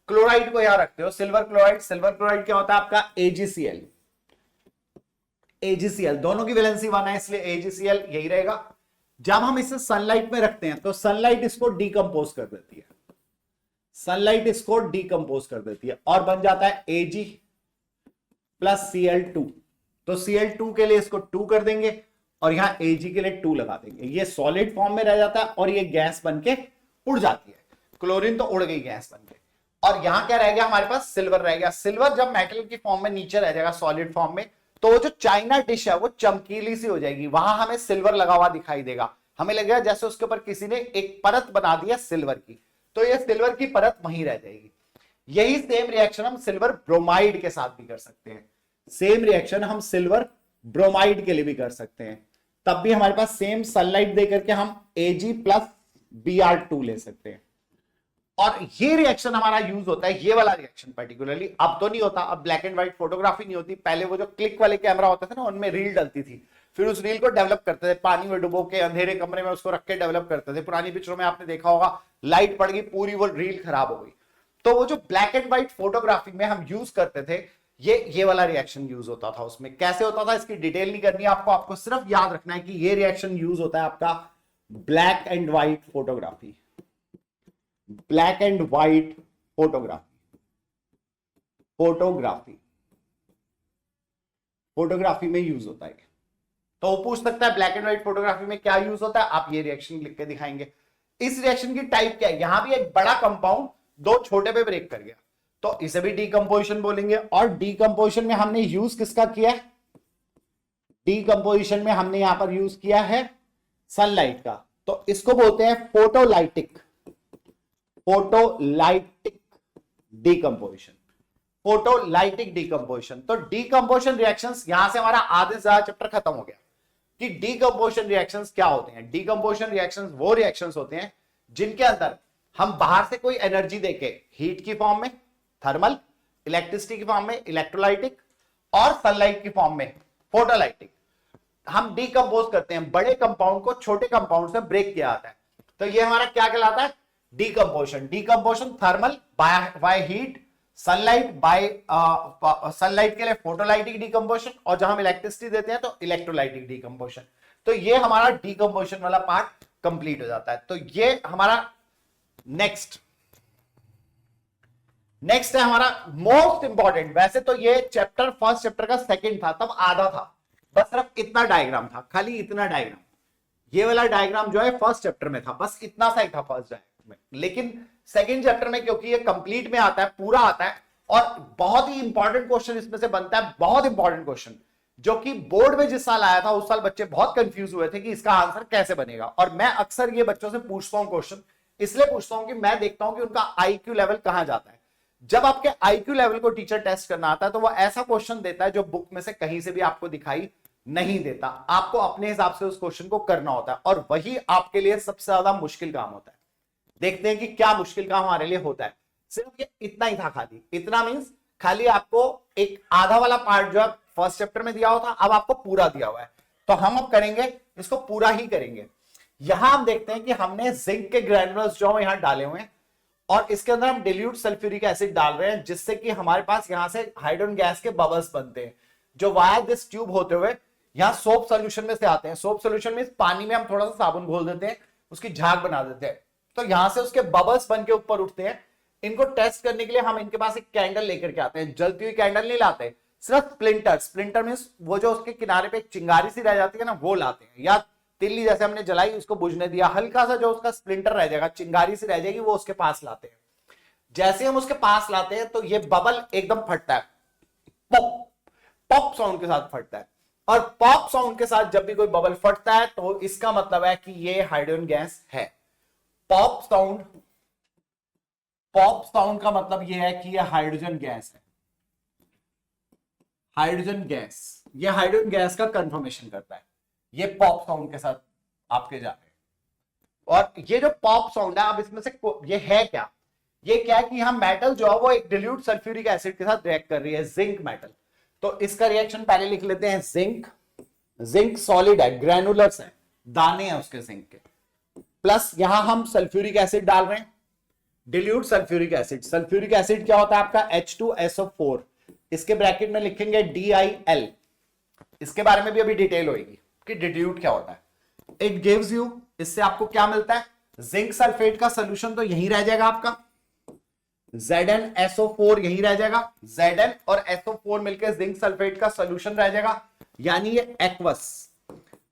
क्लोराइड को यहां रखते हो, सिल्वर क्लोराइड क्या होता है आपका AgCl। AgCl दोनों की वैलेंसी 1 है, इसलिए AgCl यही रहेगा। जब हम इसे सनलाइट में रखते हैं तो सनलाइट इसको डिकम्पोज कर देती है, सनलाइट इसको डिकम्पोज कर देती है, और बन जाता है Ag प्लस Cl2। तो Cl2 के लिए इसको 2 कर देंगे, और यहां Ag के लिए 2 लगा देंगे। ये सॉलिड फॉर्म में रह जाता है, और ये गैस बन के उड़ जाती है। क्लोरीन तो उड़ गई गैस बन के, और यहां क्या रह गया हमारे पास, सिल्वर रह गया। सिल्वर जब मेटल की फॉर्म में नीचे रह जाएगा सॉलिड फॉर्म में, तो वो जो चाइना डिश है वो चमकीली सी हो जाएगी, वहां हमें सिल्वर लगा हुआ दिखाई देगा। हमें लगेगा जैसे उसके ऊपर किसी ने एक परत बना दिया सिल्वर की, तो ये सिल्वर की परत वहीं रह जाएगी। यही सेम रिएक्शन हम सिल्वर ब्रोमाइड के साथ भी कर सकते हैं। सेम रिएक्शन हम सिल्वर ब्रोमाइड के लिए भी कर सकते हैं। तब भी हमारे पास सेम सनलाइट देकर के हम Ag प्लस Br2 ले सकते हैं। और ये रिएक्शन हमारा यूज होता है, ये वाला रिएक्शन पर्टिकुलरली, अब तो नहीं होता, अब ब्लैक एंड व्हाइट फोटोग्राफी नहीं होती। पहले वो जो क्लिक वाले कैमरा होते थे ना, उनमें रील डलती थी, फिर उस रील को डेवलप करते थे, पानी में डुबो के अंधेरे कमरे में उसको रख के डेवलप करते थे। पुरानी पिक्चरों में आपने देखा होगा, लाइट पड़ गई, पूरी वो रील खराब हो गई। तो वो जो ब्लैक एंड व्हाइट फोटोग्राफी में हम यूज करते थे, ये वाला रिएक्शन यूज होता था। उसमें कैसे होता था इसकी डिटेल नहीं करनी है आपको सिर्फ याद रखना है कि ये रिएक्शन यूज होता है आपका black and white photography, black and white photography में यूज होता है। तो वो पूछ सकता है ब्लैक एंड व्हाइट फोटोग्राफी में क्या यूज होता है, आप ये रिएक्शन लिख के दिखाएंगे। इस रिएक्शन की टाइप क्या है, यहां भी एक बड़ा कंपाउंड दो छोटे पे ब्रेक कर गया, तो इसे भी डीकंपोजिशन बोलेंगे। और डीकंपोजिशन में हमने यूज किसका किया है, डीकंपोजिशन में हमने यहां पर यूज किया है सनलाइट का, तो इसको बोलते हैं फोटोलाइटिक डीकंपोजिशन। Photolytic decomposition. तो डीकंपोजिशन रिएक्शंस, यहां से हमारा आधे से ज्यादा चैप्टर खत्म हो गया कि डीकंपोजिशन रिएक्शंस क्या होते हैं। डीकंपोजिशन रिएक्शंस वो रिएक्शंस होते हैं जिनके अंदर हम बाहर से कोई एनर्जी देके, हीट की फॉर्म में थर्मल, इलेक्ट्रिसिटी की फॉर्म में इलेक्ट्रोलाइटिक, और सनलाइट की फॉर्म में फोटोलाइटिक, हम डीकंपोज करते हैं। बड़े कंपाउंड को छोटे कंपाउंड से ब्रेक किया जाता है, तो ये हमारा क्या कहलाता है, decomposition. Decomposition thermal by heat, sunlight bye sunlight के लिए फोटोलाइटिक डीकंपोजिशन, और जहां हम इलेक्ट्रिसिटी देते हैं तो इलेक्ट्रोलाइटिक डीकंपोजिशन। तो ये हमारा डीकंपोजिशन वाला पार्ट कंप्लीट हो जाता है। तो ये हमारा नेक्स्ट है हमारा मोस्ट इंपॉर्टेंट। वैसे तो ये चैप्टर फर्स्ट चैप्टर का सेकंड था, तब आधा था, बस सिर्फ इतना डायग्राम था, खाली इतना डायग्राम। ये वाला डायग्राम जो है फर्स्ट चैप्टर में था, बस इतना सा ही था फर्स्ट डायग्राम में। लेकिन सेकंड चैप्टर में क्योंकि ये कंप्लीट में आता है, पूरा आता है, और बहुत ही इंपॉर्टेंट क्वेश्चन इसमें से बनता है, बहुत इंपॉर्टेंट क्वेश्चन, जो कि बोर्ड में जिस साल आया था उस साल बच्चे बहुत कंफ्यूज हुए थे कि इसका आंसर कैसे बनेगा। और मैं अक्सर ये बच्चों से पूछता हूं क्वेश्चन, इसलिए पूछता हूं कि मैं देखता हूं कि उनका आईक्यू लेवल कहां जाता है। जब आपके आईक्यू लेवल को टीचर टेस्ट करना आता है तो वो ऐसा क्वेश्चन देता है जो बुक में से कहीं से भी आपको दिखाई नहीं देता। आपको अपने हिसाब से उस क्वेश्चन को करना होता है, और वही आपके लिए सबसे ज्यादा मुश्किल काम होता है। देखते हैं कि क्या मुश्किल काम हमारे लिए होता है। सिर्फ ये इतना ही था, खाली इतना मींस खाली आपको एक आधा वाला पार्ट जो है फर्स्ट चैप्टर में दिया हुआ था, अब आपको पूरा दिया हुआ है। तो हम अब करेंगे, इसको पूरा ही करेंगे। यहां हम देखते हैं कि हमने जिंक के ग्रैन्युलर्स जो यहां डाले हुए हैं, और इसके अंदर हम डिल्यूट सल्फ्यूरिक एसिड डाल रहे हैं, जिससे कि हमारे पास यहां से हाइड्रोजन गैस के बबल्स बनते हैं, जो वाया दिस ट्यूब होते हुए यहां सोप सोल्यूशन में से आते हैं। सोप सोल्यूशन में पानी में हम थोड़ा सा साबुन घोल देते हैं, उसकी झाग बना देते हैं, तो यहां से उसके बबल्स बन के ऊपर उठते हैं। इनको टेस्ट करने के लिए हम इनके पास एक कैंडल लेकर के आते हैं। जलती हुई कैंडल नहीं लाते, सिर्फ स्प्लिंटर मींस वो जो उसके किनारे पे एक चिंगारी सी रह जाती है ना, वो लाते हैं, या तिल्ली जैसे हमने जलाई, उसको बुझने दिया, हल्का सा जो उसका स्प्लिंटर रह जाएगा, चिंगारी से रह जाएगी, वो उसके पास लाते हैं। जैसे हम उसके पास लाते हैं तो ये बबल एकदम फटता है, पॉप पॉप साउंड के साथ फटता है। और पॉप साउंड के साथ जब भी कोई बबल फटता है तो इसका मतलब है कि ये हाइड्रोजन गैस है। पॉप साउंड का मतलब ये है कि ये हाइड्रोजन गैस है। हाइड्रोजन गैस, ये हाइड्रोजन गैस का कंफर्मेशन करता है, ये पॉप साउंड के साथ आपके जा रहे हैं। और ये जो पॉप साउंड है, अब इसमें से ये है क्या, ये क्या है कि यहां मेटल जो है वो एक डिल्यूट सल्फ्यूरिक एसिड के साथ रिएक्ट कर रही है, जिंक मेटल। तो इसका रिएक्शन पहले लिख लेते हैं, जिंक सॉलिड है, ग्रैनुलर्स है, दाने हैं उसके जिंक के, प्लस यहां हम सल्फ्यूरिक एसिड डाल रहे हैं, dilute sulphuric acid. Sulphuric acid क्या होता है आपका, H2SO4, इसके ब्रैकेट में लिखेंगे DIL। इसके बारे में भी अभी डिटेल होगी कि डिल्यूट क्या होता है। इट गिव्स यू, इससे आपको क्या मिलता है, जिंक सल्फेट का सोल्यूशन तो यही रह जाएगा आपका, ZnSO4 यही रह जाएगा, Zn और SO4 मिलकर जिंक सल्फेट का सोल्यूशन रह जाएगा, यानी ये एक्वस।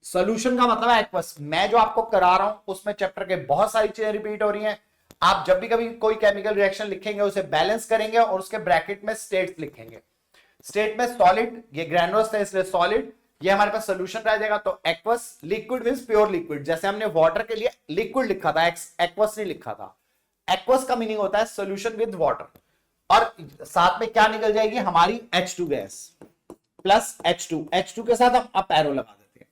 सोल्यूशन का मतलब है एक्वस। मैं जो आपको करा रहा हूं उसमें चैप्टर के बहुत सारी चीजें रिपीट हो रही हैं। आप जब भी कभी कोई केमिकल रिएक्शन लिखेंगे उसे बैलेंस करेंगे और उसके ब्रैकेट में स्टेट्स लिखेंगे। स्टेट में सॉलिड, ये ग्रैनुलस है इसलिए सॉलिड, ये हमारे पास सोल्यूशन रह जाएगा। तो aqueous, liquid means pure liquid, जैसे हमने वाटर के लिए लिक्विड लिखा था, एक्वस नहीं लिखा था। एक्वस का मीनिंग होता है सोल्यूशन विद वाटर, और साथ में क्या निकल जाएगी हमारी H2 गैस प्लस H2 के साथ हम अप एरो लगा देते हैं।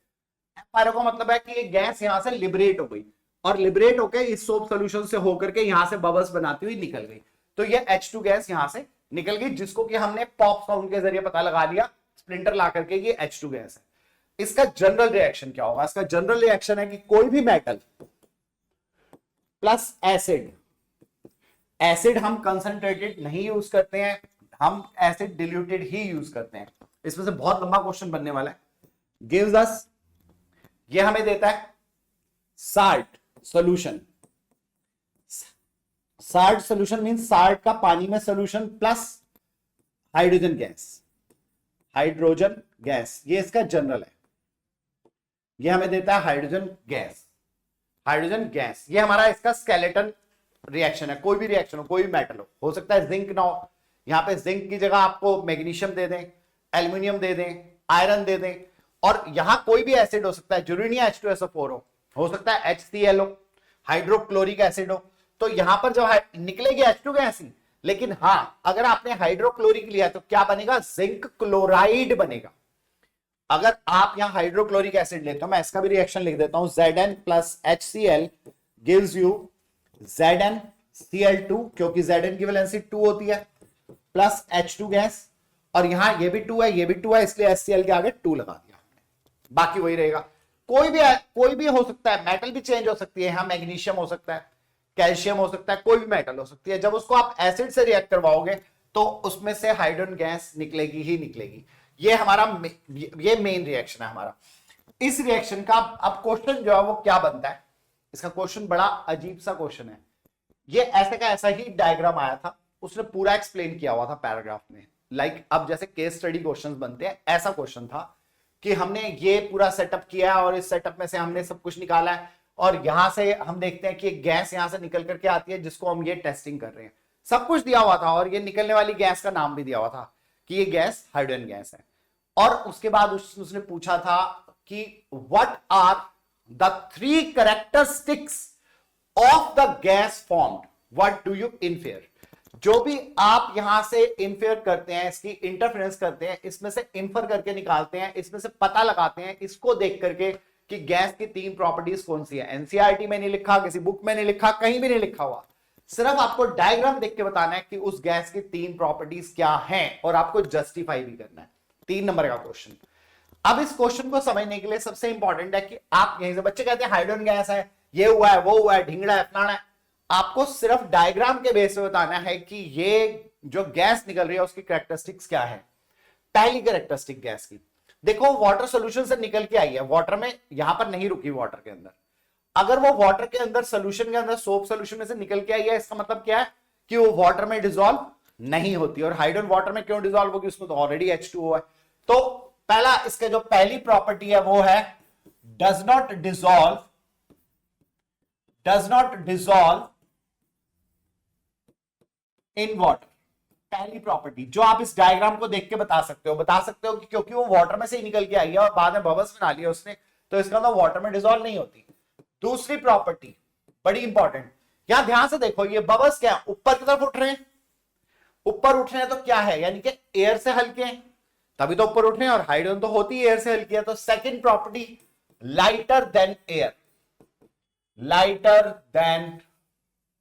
अप एरो का मतलब है कि ये गैस यहां से लिबरेट हो गई और लिबरेट होकर इस सोप सोल्यूशन से होकर के यहां से बबल्स बनाती हुई निकल गई। तो ये H2 गैस यहां से निकल गई, जिसको कि हमने पॉप साउंड के जरिए पता लगा लिया, स्प्लिंटर ला करके ये H2 गैस है। इसका जनरल रिएक्शन क्या होगा, इसका जनरल रिएक्शन है कि कोई भी मेटल प्लस एसिड हम कंसंट्रेटेड नहीं यूज करते हैं, हम एसिड डिल्यूटेड ही यूज करते हैं। इसमें से बहुत लंबा क्वेश्चन बनने वाला है। गिव्स अस, ये हमें देता है salt solution. Salt solution means salt का पानी में सॉल्यूशन प्लस हाइड्रोजन गैस, ये इसका जनरल है। ये हमें देता है हाइड्रोजन गैस। ये हमारा इसका स्केलेटन रिएक्शन है। कोई भी रिएक्शन कोई भी मेटल हो सकता है जिंक ना हो, यहां पे जिंक की जगह आपको मैग्नीशियम दे दें, एल्यूमिनियम दे दें, आयरन दे दें, और यहां कोई भी एसिड हो सकता है, जरूरी नहीं है H2SO4 हो सकता है HCl हो, हाइड्रोक्लोरिक एसिड हो। तो यहां पर जो निकलेगी H2 गैस ही, लेकिन हां अगर आपने हाइड्रोक्लोरिक लिया तो क्या बनेगा, जिंक क्लोराइड बनेगा। अगर आप यहां हाइड्रोक्लोरिक एसिड लेते हो, मैं इसका भी रिएक्शन लिख देता हूं, Zn plus HCl gives you ZnCl2, क्योंकि Zn की वैलेंसी 2 होती है, प्लस H2 गैस, और यहां ये भी 2 है, ये भी 2 है, इसलिए HCl के आगे 2 लगा दिया, बाकी वही रहेगा। कोई भी हो सकता है, मेटल भी चेंज हो सकती है, यहां मैग्नीशियम हो सकता है, कैल्शियम हो सकता है, कोई भी मेटल हो सकती है। जब उसको आप एसिड से रिएक्ट करवाओगे तो उसमें से हाइड्रोजन गैस निकलेगी ही निकलेगी। ये हमारा ये मेन रिएक्शन है हमारा। इस रिएक्शन का अब क्वेश्चन जो है वो क्या बनता है, इसका क्वेश्चन बड़ा अजीब सा क्वेश्चन है। ये ऐसे का ऐसा ही डायग्राम आया था, उसने पूरा एक्सप्लेन किया हुआ था पैराग्राफ में। लाइक अब जैसे केस स्टडी क्वेश्चंस बनते हैं, ऐसा क्वेश्चन था कि हमने ये पूरा सेटअप किया और इस सेटअप में से हमने सब कुछ निकाला है, और यहां से हम देखते हैं कि गैस यहां से निकल करके आती है, जिसको हम ये टेस्टिंग कर रहे हैं। सब कुछ दिया हुआ था और ये निकलने वाली गैस का नाम भी दिया हुआ था कि ये गैस हाइड्रोजन गैस है। और उसके बाद उसने पूछा था कि what are the 3 characteristics of the gas formed, what do you infer. जो भी आप यहां से इनफेयर करते हैं, इसकी इंटरफेरेंस करते हैं, इसमें से इन्फर करके निकालते हैं, इसमें से पता लगाते हैं, इसको देख करके कि गैस की 3 प्रॉपर्टीज कौन सी है। एनसीईआरटी में नहीं लिखा, किसी बुक में नहीं लिखा, कहीं भी नहीं लिखा हुआ, सिर्फ आपको डायग्राम देख के बताना है कि उस गैस की 3 प्रॉपर्टीज क्या हैं, और आपको जस्टिफाई भी करना है। 3 नंबर का क्वेश्चन। अब इस क्वेश्चन को समझने के लिए सबसे इंपॉर्टेंट है कि आप यहीं से, बच्चे कहते हैं हाइड्रोजन गैस है, ये हुआ है, वो हुआ है, ढिंगड़ा है, फलाना है, आपको सिर्फ डायग्राम के बेस पे बताना है कि ये जो गैस निकल रही है उसकी कैरेक्टरिस्टिक्स क्या है। पहली कैरेक्टरिस्टिक गैस की देखो, वाटर सॉल्यूशन से निकल के आई है, वाटर में यहां पर नहीं रुकी, वाटर के अंदर। अगर वो वाटर के अंदर सोल्यूशन के अंदर सोप सोल्यूशन में से निकल के आई है, इसका मतलब क्या है कि वो वाटर में डिसॉल्व नहीं होती। और हाइड्रोजन वाटर में क्यों डिसॉल्व होगी, उसमें तो ऑलरेडी H2O है। तो पहला, इसके जो पहली प्रॉपर्टी है वो है does not dissolve in water. पहली प्रॉपर्टी जो आप इस डायग्राम को देख के बता सकते हो कि क्योंकि वो वाटर में से ही निकल के आई है और बाद में बबल्स बना लिया उसने, तो इसका मतलब वाटर में डिसॉल्व नहीं होती। दूसरी प्रॉपर्टी बड़ी इंपॉर्टेंट, यहां ध्यान से देखो, ये बबल्स क्या है, ऊपर की तरफ उठ रहे हैं। ऊपर उठ रहे हैं तो क्या है, यानी कि एयर से हल्के हैं, तभी तो ऊपर उठ रहे हैं, और हाइड्रोजन तो होती है एयर से हल्की है। तो second property, lighter than air, lighter than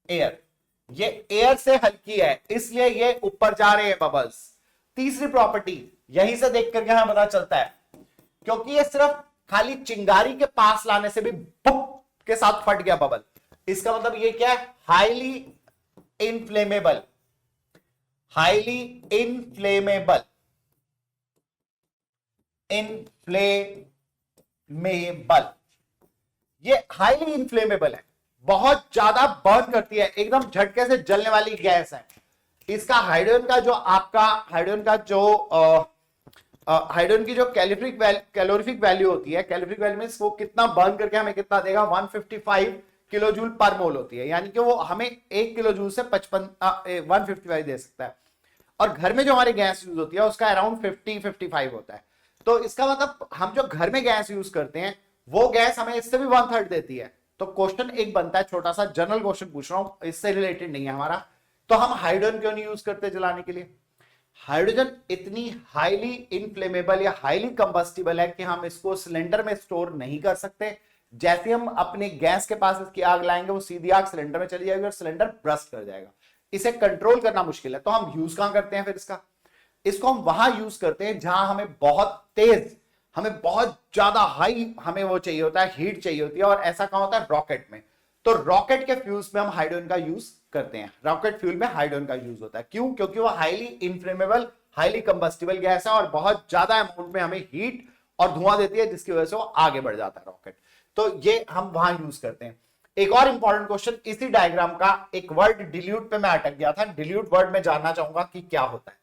air, ये एयर से हल्की है इसलिए ये ऊपर जा रहे हैं बबल्स। तीसरी प्रॉपर्टी, यहीं से देख करके हमें पता चलता है, क्योंकि ये सिर्फ खाली चिंगारी के पास लाने से भी बुक के साथ फट गया बबल, इसका मतलब ये क्या है, highly inflammable, highly inflammable, inflammable, ये हाईली इनफ्लेमेबल है, बहुत ज्यादा बर्न करती है, एकदम झटके से जलने वाली गैस है। इसका हाइड्रोजन का जो आपका हाइड्रोजन की जो कैलोरीफिक वैल्यू होती है, कैलोरीफिक वैल्यू मींस वो कितना बर्न करके हमें कितना देगा, 155 किलो जूल पर मोल होती है, यानी कि वो हमें 1 किलो जूल से 155 दे सकता है। और घर में जो हमारी गैस यूज होती है उसका अराउंड 50-55 होता है। तो इसका मतलब हम जो घर में गैस यूज करते हैं वो गैस हमें इससे भी 1/3 देती है। तो क्वेश्चन एक बनता है, छोटा सा जनरल क्वेश्चन पूछ रहा हूं, इससे रिलेटेड नहीं है हमारा, तो हम हाइड्रोजन क्यों नहीं यूज करते जलाने के लिए। हाइड्रोजन इतनी हाईली इनफ्लेमेबल या हाईली कंबस्टिबल है कि हम इसको सिलेंडर में स्टोर नहीं कर सकते। जैसे हम अपने गैस के पास इसकी आग लाएंगे वो सीधी आग सिलेंडर में चली जाएगी और सिलेंडर ब्रस्ट कर जाएगा। इसे कंट्रोल करना मुश्किल है, तो हम यूज कहां करते हैं फिर इसको हम वहां यूज करते हैं जहां हमें बहुत तेज, हमें बहुत ज्यादा हाई हमें वो चाहिए होता है, हीट चाहिए होती है, और ऐसा कहां होता है, रॉकेट में। तो रॉकेट के फ्यूल्स में हम हाइड्रोजन का यूज करते हैं, रॉकेट फ्यूल में हाइड्रोजन का यूज होता है। क्यों? क्योंकि वो highly inflammable, highly combustible gas है और बहुत ज्यादा अमाउंट में हमें हीट और धुआं देती है, जिसकी वजह से वो आगे बढ़ जाता है रॉकेट। तो ये हम वहां यूज करते हैं। एक और इंपॉर्टेंट क्वेश्चन, इसी डायग्राम का एक वर्ड डिल्यूट पे मैं अटक गया था, डिल्यूट वर्ड में जानना चाहूंगा कि क्या होता है।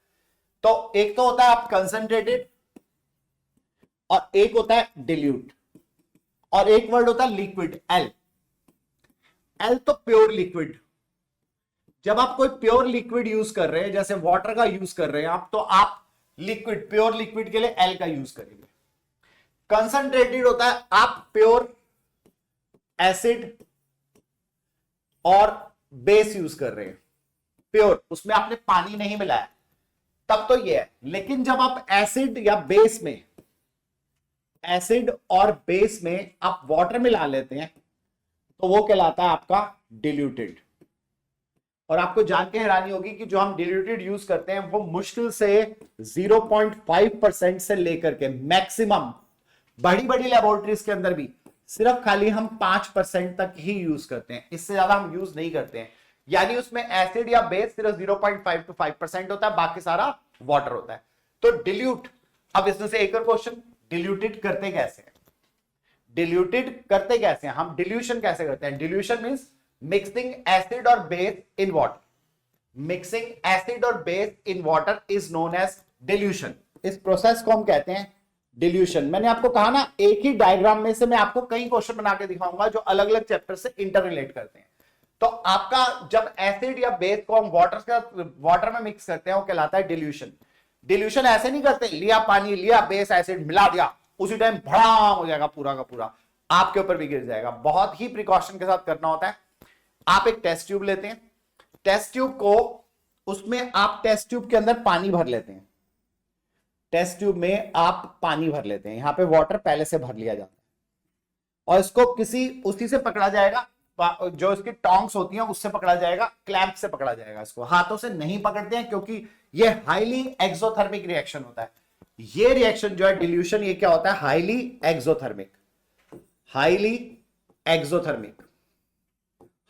तो एक तो होता है आप कंसंट्रेटेड और एक होता है डिल्यूट, और एक वर्ड होता है लिक्विड, एल। एल तो प्योर लिक्विड। जब आप कोई प्योर लिक्विड यूज कर रहे हैं, जैसे वाटर का यूज कर रहे हैं आप, तो आप लिक्विड, प्योर लिक्विड के लिए एल का यूज करेंगे। कंसंट्रेटेड होता है आप प्योर एसिड और बेस यूज कर रहे हैं, प्योर, उसमें आपने पानी नहीं मिलाया, तब तो ये है। लेकिन जब आप एसिड या बेस में, एसिड और बेस में आप वाटर मिला लेते हैं तो वो कहलाता है आपका डिल्यूटेड। और आपको जान के हैरानी होगी कि जो हम डिल्यूटेड यूज करते हैं वो मुश्किल से 0.5% से लेकर के मैक्सिमम बड़ी बड़ी लेबोरेटरीज के अंदर भी सिर्फ खाली हम 5% तक ही यूज करते हैं, इससे ज्यादा हम यूज नहीं करते हैं। यानी उसमें एसिड या बेस सिर्फ 0.5 to 5% होता है, बाकी सारा वाटर होता है। तो डिल्यूट, अब इसमें से एक और क्वेश्चन, डिल्यूटेड करते कैसे हैं, डिल्यूटेड करते कैसे हैं, हम डिल्यूशन कैसे करते हैं। डिल्यूशन मींस मिक्सिंग एसिड और base in water, mixing acid और base in water is known as dilution. इस प्रोसेस को हम कहते हैं डिल्यूशन। मैंने आपको कहा ना, एक ही डायग्राम में से मैं आपको कई क्वेश्चन बना के दिखाऊंगा जो अलग अलग चैप्टर से इंटर रिलेट करते हैं। तो आपका जब एसिड या बेस को हम वाटर में मिक्स करते हैं वो कहलाता है डिल्यूशन। डिल्यूशन ऐसे नहीं करते, लिया पानी, लिया बेस, एसिड मिला दिया, उसी टाइम भड़ाम हो जाएगा, पूरा का पूरा आपके ऊपर भी गिर जाएगा। बहुत ही प्रिकॉशन के साथ करना होता है। आप एक टेस्ट ट्यूब लेते हैं, टेस्ट ट्यूब को, उसमें आप टेस्ट ट्यूब के अंदर पानी भर लेते हैं, टेस्ट ट्यूब में आप पानी भर लेते हैं, यहां पे वाटर पहले से भर लिया जाता है, और इसको उसी से पकड़ा जाएगा, जो इसकी टोंग्स होती हैं उससे पकड़ा जाएगा, क्लैंप से पकड़ा जाएगा। इसको हाथों से नहीं पकड़ते हैं क्योंकि ये हाईली एक्सोथर्मिक रिएक्शन होता है। ये रिएक्शन जो है डिल्यूशन, ये क्या होता है, highly exothermic, highly exothermic,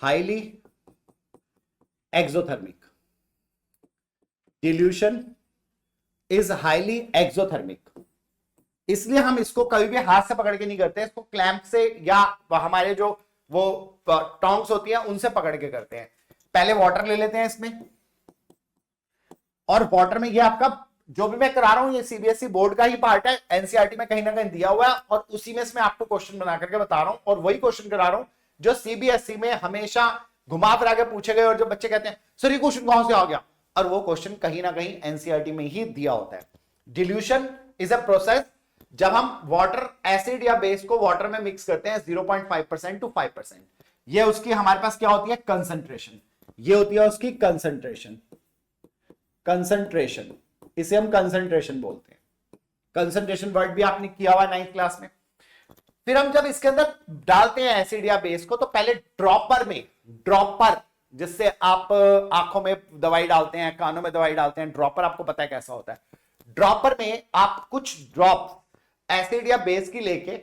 highly exothermic. Dilution is highly exothermic, इसलिए हम इसको कभी भी हाथ से पकड़ के नहीं करते, इसको क्लैंप से या हमारे जो वो टोंग्स होती हैं उनसे पकड़ के करते हैं। पहले वाटर ले लेते हैं इसमें, और वाटर में ये आपका जो भी मैं करा रहा हूं ये सीबीएसई बोर्ड का ही पार्ट है, एनसीईआरटी में कहीं ना कहीं दिया हुआ है और उसी में से मैं आपको क्वेश्चन बना करके बता रहा हूं और वही क्वेश्चन करा रहा हूं जो सीबीएसई में हमेशा घुमा फिरा के पूछे गए और जो बच्चे कहते हैं सर ये क्वेश्चन कहां से आ गया, और वो क्वेश्चन कहीं ना कहीं एनसीईआरटी में ही दिया होता है। डिल्यूशन इज अ प्रोसेस जब हम वाटर एसिड या बेस को वाटर में मिक्स करते हैं 0.5% टू 5%, ये उसकी हमारे पास क्या होती है कंसंट्रेशन, ये होती है उसकी कंसंट्रेशन, कंसंट्रेशन इसे हम कंसंट्रेशन बोलते हैं। कंसंट्रेशन वर्ड भी आपने किया हुआ 9th क्लास में। फिर हम जब इसके अंदर डालते हैं एसिड या बेस को तो पहले ड्रॉपर में, ड्रॉपर जिससे आप आंखों में दवाई डालते हैं, कानों में दवाई डालते हैं, ड्रॉपर आपको पता है कैसा होता है। ड्रॉपर में आप कुछ ड्रॉप एसिड या बेस की लेके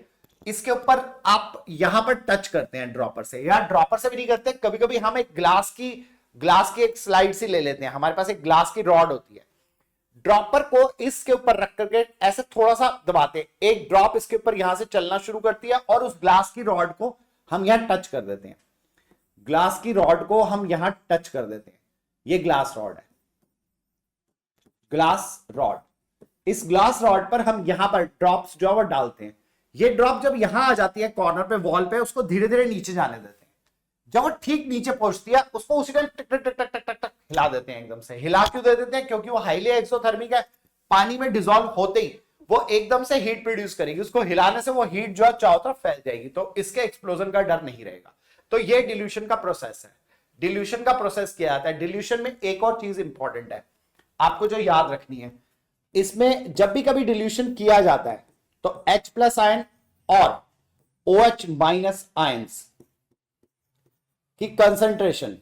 इसके ऊपर आप यहां पर टच करते हैं ड्रॉपर से, या ड्रॉपर से भी नहीं करते, कभी कभी हम एक ग्लास की एक स्लाइड से ले लेते हैं, हमारे पास एक ग्लास की रॉड होती है, ड्रॉपर को इसके ऊपर रख करके ऐसे थोड़ा सा दबाते, एक ड्रॉप इसके ऊपर यहां से चलना शुरू करती है और उस ग्लास की रॉड को हम यहां टच कर देते हैं, ग्लास की रॉड को हम यहां टच कर देते हैं, ये ग्लास रॉड है, ग्लास रॉड। इस ग्लास रॉड पर हम यहां पर ड्रॉप्स जो है वो डालते हैं, ये ड्रॉप जब यहां आ जाती है कॉर्नर पे वॉल पे, उसको धीरे धीरे नीचे जाने देते हैं, जब वो ठीक नीचे पहुंचती है उसको उसी टाइम टक टक टक टक टक टक हिला देते हैं, एकदम से हिला क्यों दे देते हैं, क्योंकि वो हाईली एक्सोथर्मिक है, पानी में डिसॉल्व होते ही वो एकदम से हीट प्रोड्यूस करेगी, उसको हिलाने से वो हीट जो है चारों तरफ फैल जाएगी, तो इसके एक्सप्लोजन का डर नहीं रहेगा। तो ये डिल्यूशन का प्रोसेस है। डिल्यूशन का प्रोसेस क्या आता है, डिल्यूशन में एक और चीज इंपॉर्टेंट है आपको जो याद रखनी है, इसमें जब भी कभी डिल्यूशन किया जाता है तो H+ आयन और OH- आयंस की कंसंट्रेशन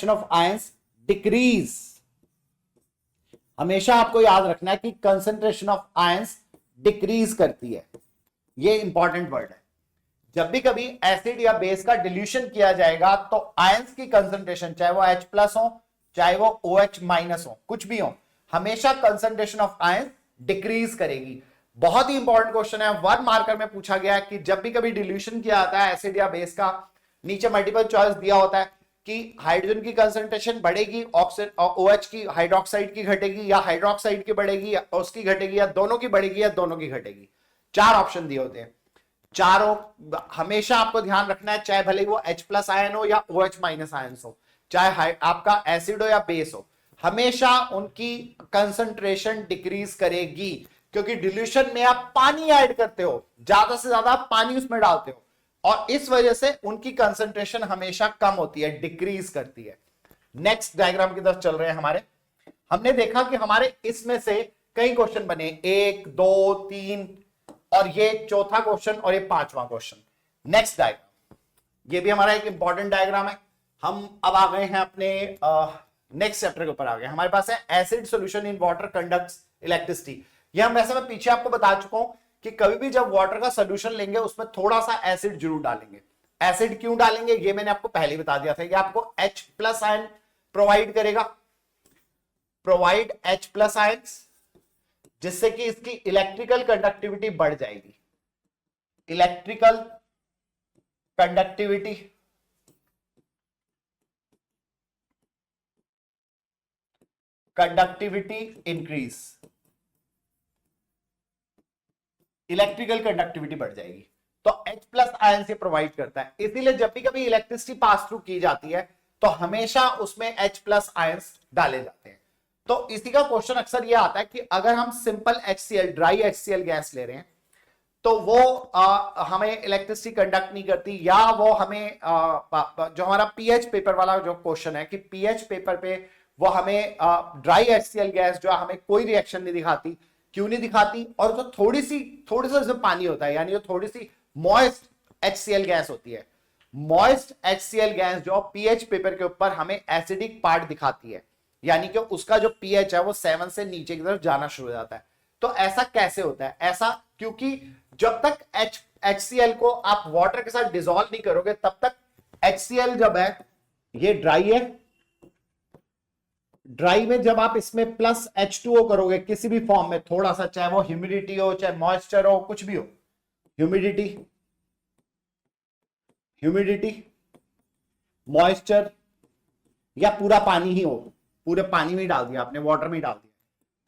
ऑफ आयंस डिक्रीज, हमेशा आपको याद रखना है कि कंसंट्रेशन ऑफ आयंस डिक्रीज करती है, ये इंपॉर्टेंट वर्ड है। जब भी कभी एसिड या बेस का डिल्यूशन किया जाएगा तो आयंस की कंसंट्रेशन, चाहे वो H+ हो चाहे वो OH- हो, कुछ भी हो, हमेशा कंसंट्रेशन ऑफ आयंस डिक्रीज करेगी। बहुत ही इंपॉर्टेंट क्वेश्चन है, 1 मार्कर में पूछा गया है कि जब भी कभी डिल्यूशन किया जाता है एसिड या बेस का, नीचे मल्टीपल चॉइस दिया होता है कि हाइड्रोजन की कंसंट्रेशन बढ़ेगी, OH की हाइड्रोक्साइड की घटेगी, या हाइड्रोक्साइड की बढ़ेगी या उसकी घटेगी, या दोनों की बढ़ेगी या दोनों की घटेगी, 4 ऑप्शन दिए होते हैं। चारों हमेशा आपको ध्यान रखना है, चाहे भले वो H+ आयन हो या OH- आयन हो, चाहे आपका एसिड हो या बेस हो, हमेशा उनकी कंसंट्रेशन डिक्रीज करेगी, क्योंकि डिल्यूशन में आप पानी ऐड करते हो, ज्यादा से ज्यादा पानी उसमें डालते हो, और इस वजह से उनकी कंसंट्रेशन हमेशा कम होती है, डिक्रीज करती है। नेक्स्ट डायग्राम की तरफ चल रहे हैं हमारे। हमने देखा कि हमारे इसमें से कई क्वेश्चन बने, 1 2 3 और ये चौथा क्वेश्चन और ये 5वां क्वेश्चन। नेक्स्ट डायग्राम, ये भी हमारा एक इंपॉर्टेंट डायग्राम है। हम अब आ गए हैं अपने नेक्स्ट चैप्टर के ऊपर आ गए। हमारे पास है acid solution in water conducts electricity. ये हम वैसे मैं पीछे आपको बता चुका हूं कि कभी भी जब वाटर का सॉल्यूशन लेंगे उसमें थोड़ा सा एसिड जरूर डालेंगे। एसिड क्यों डालेंगे ये मैंने आपको पहले बता दिया था कि आपको H+ आयन प्रोवाइड करेगा, प्रोवाइड H+ आयंस, जिससे कि इसकी इलेक्ट्रिकल कंडक्टिविटी बढ़ जाएगी, electrical conductivity increase, electrical conductivity बढ़ जाएगी। तो H+ आयन से प्रोवाइड करता है, इसीलिए जब भी कभी इलेक्ट्रिसिटी पास थ्रू की जाती है तो हमेशा उसमें H+ आयंस डाले जाते हैं। तो इसी का क्वेश्चन अक्सर यह आता है कि अगर हम simple HCl dry HCl gas ले रहे हैं तो वो हमें इलेक्ट्रिसिटी कंडक्ट नहीं करती, या वो हमें जो हमारा पीएच पेपर वाला जो क्वेश्चन है कि पीएच पेपर पे वो हमें ड्राई HCl गैस जो हमें कोई रिएक्शन नहीं दिखाती, क्यों नहीं दिखाती, और जो थोड़ी सा इसमें पानी होता है, यानी जो थोड़ी सी मॉइस्ट HCl गैस होती है, मॉइस्ट HCl गैस जो पीएच पेपर के ऊपर हमें एसिडिक पार्ट दिखाती है, यानी कि उसका जो पीएच है वो 7 से नीचे की तरफ जाना शुरू हो जाता है। तो ऐसा कैसे होता है, ऐसा क्योंकि जब तक HCl को आप वाटर के साथ डिसॉल्व नहीं करोगे तब तक HCl जब है ये ड्राई है, ड्राई में जब आप इसमें प्लस H2O करोगे किसी भी फॉर्म में, थोड़ा सा, चाहे वो ह्यूमिडिटी हो चाहे मॉइस्चर हो, कुछ भी हो, ह्यूमिडिटी मॉइस्चर या पूरा पानी ही हो, पूरे पानी में डाल दिया आपने, वाटर में डाल दिया,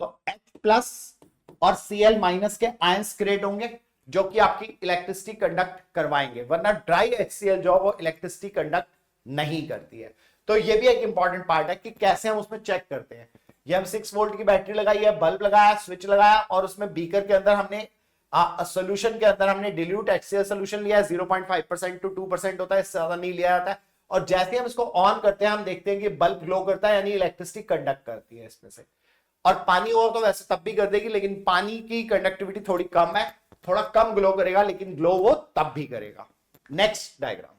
तो H प्लस और Cl माइनस के आयंस क्रिएट होंगे जो कि आपकी इलेक्ट्रिसिटी कंडक्ट करवाएंगे, वरना ड्राई HCl जो है वो इलेक्ट्रिसिटी कंडक्ट नहीं करती है। तो ये भी एक इंपॉर्टेंट पार्ट है कि कैसे हम उसमें चेक करते हैं। ये हम 6 वोल्ट की बैटरी लगाई है, बल्ब लगाया, स्विच लगाया और उसमें बीकर के अंदर हमने सोल्यूशन के अंदर हमने डिल्यूट HCl सोल्यूशन लिया है, 0.5% टू 2% होता है, इससे ज्यादा नहीं लिया जाता है। और जैसे हम इसको ऑन करते हैं हम देखते हैं कि बल्ब ग्लो करता है, यानी इलेक्ट्रिसिटी कंडक्ट करती है इसमें से। और पानी हो तो वैसे तब भी कर देगी, लेकिन पानी की कंडक्टिविटी थोड़ी कम है, थोड़ा कम ग्लो करेगा, लेकिन ग्लो वो तब भी करेगा। नेक्स्ट डायग्राम,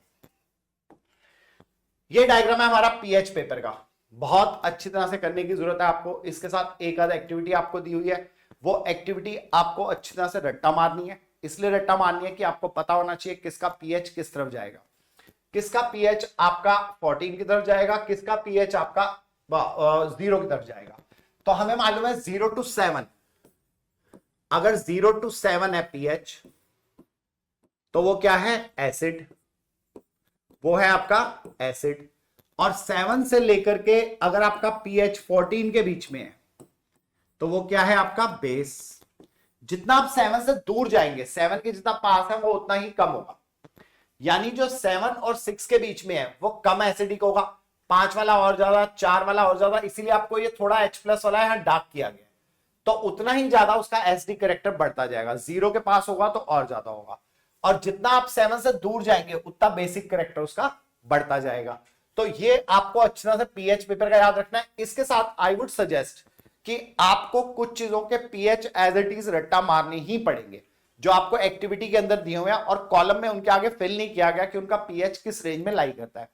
ये डायग्राम है हमारा पीएच पेपर का, बहुत अच्छी तरह से करने की जरूरत है आपको। इसके साथ एक आध एक्टिविटी आपको दी हुई है, वो एक्टिविटी आपको अच्छी तरह से रट्टा मारनी है। इसलिए रट्टा मारनी है कि आपको पता होना चाहिए किसका पीएच किस तरफ जाएगा, किसका पीएच आपका 14 की तरफ जाएगा, किसका पीएच आपका 0 की तरफ जाएगा। तो हमें मालूम है 0 to 7, अगर 0 to 7 है पीएच तो वो क्या है, एसिड, वो है आपका एसिड। और 7 से लेकर के अगर आपका पीएच 14 के बीच में है तो वो क्या है, आपका बेस। जितना आप 7 से दूर जाएंगे, 7 के जितना पास है वो उतना ही कम होगा, यानी जो 7 और 6 के बीच में है वो कम एसिडिक होगा, 5 वाला और ज्यादा, 4 वाला और ज्यादा, इसीलिए आपको ये थोड़ा H प्लस वाला यहां डार्क किया गया, तो उतना ही ज्यादा उसका एसिडिक कैरेक्टर बढ़ता जाएगा। 0 के पास होगा तो और ज्यादा होगा, और जितना आप 7 से दूर जाएंगे उतना बेसिक कैरेक्टर उसका बढ़ता जाएगा। तो ये आपको अच्छी तरह से पीएच पेपर का याद रखना है। इसके साथ आई वुड सजेस्ट कि आपको कुछ चीजों के पीएच एज इट इज रट्टा मारने ही पड़ेंगे जो आपको एक्टिविटी के अंदर दिए हुए हैं, और कॉलम में उनके आगे फिल नहीं किया गया कि उनका पीएच किस रेंज में लाई करता है।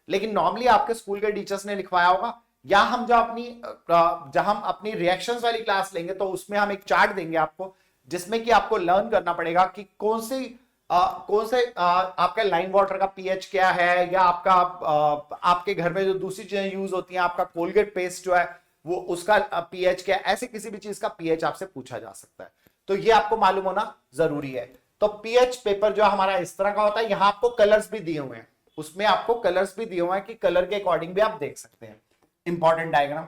लेकिन नॉर्मली आपके स्कूल के टीचर्स ने लिखवाया होगा, या हम जब हम अपनी रिएक्शंस वाली क्लास लेंगे तो उसमें हम एक चार्ट देंगे आपको, जिसमें कि आपको लर्न करना पड़ेगा कि कौन से आपका लाइम वाटर का पीएच क्या है, या आपके घर में जो दूसरी चीजें यूज होती हैं, आपका कोलगेट पेस्ट जो है वो उसका पीएच क्या है, ऐसे किसी भी चीज का पीएच आपसे पूछा जा सकता है। तो ये आपको मालूम होना जरूरी है। तो पीएच पेपर जो हमारा इस तरह का होता है, यहां आपको कलर्स भी दिए हुए हैं, उसमें आपको कलर्स भी दिए हुए हैं कि कलर के अकॉर्डिंग भी आप देख सकते हैं। इंपॉर्टेंट डायग्राम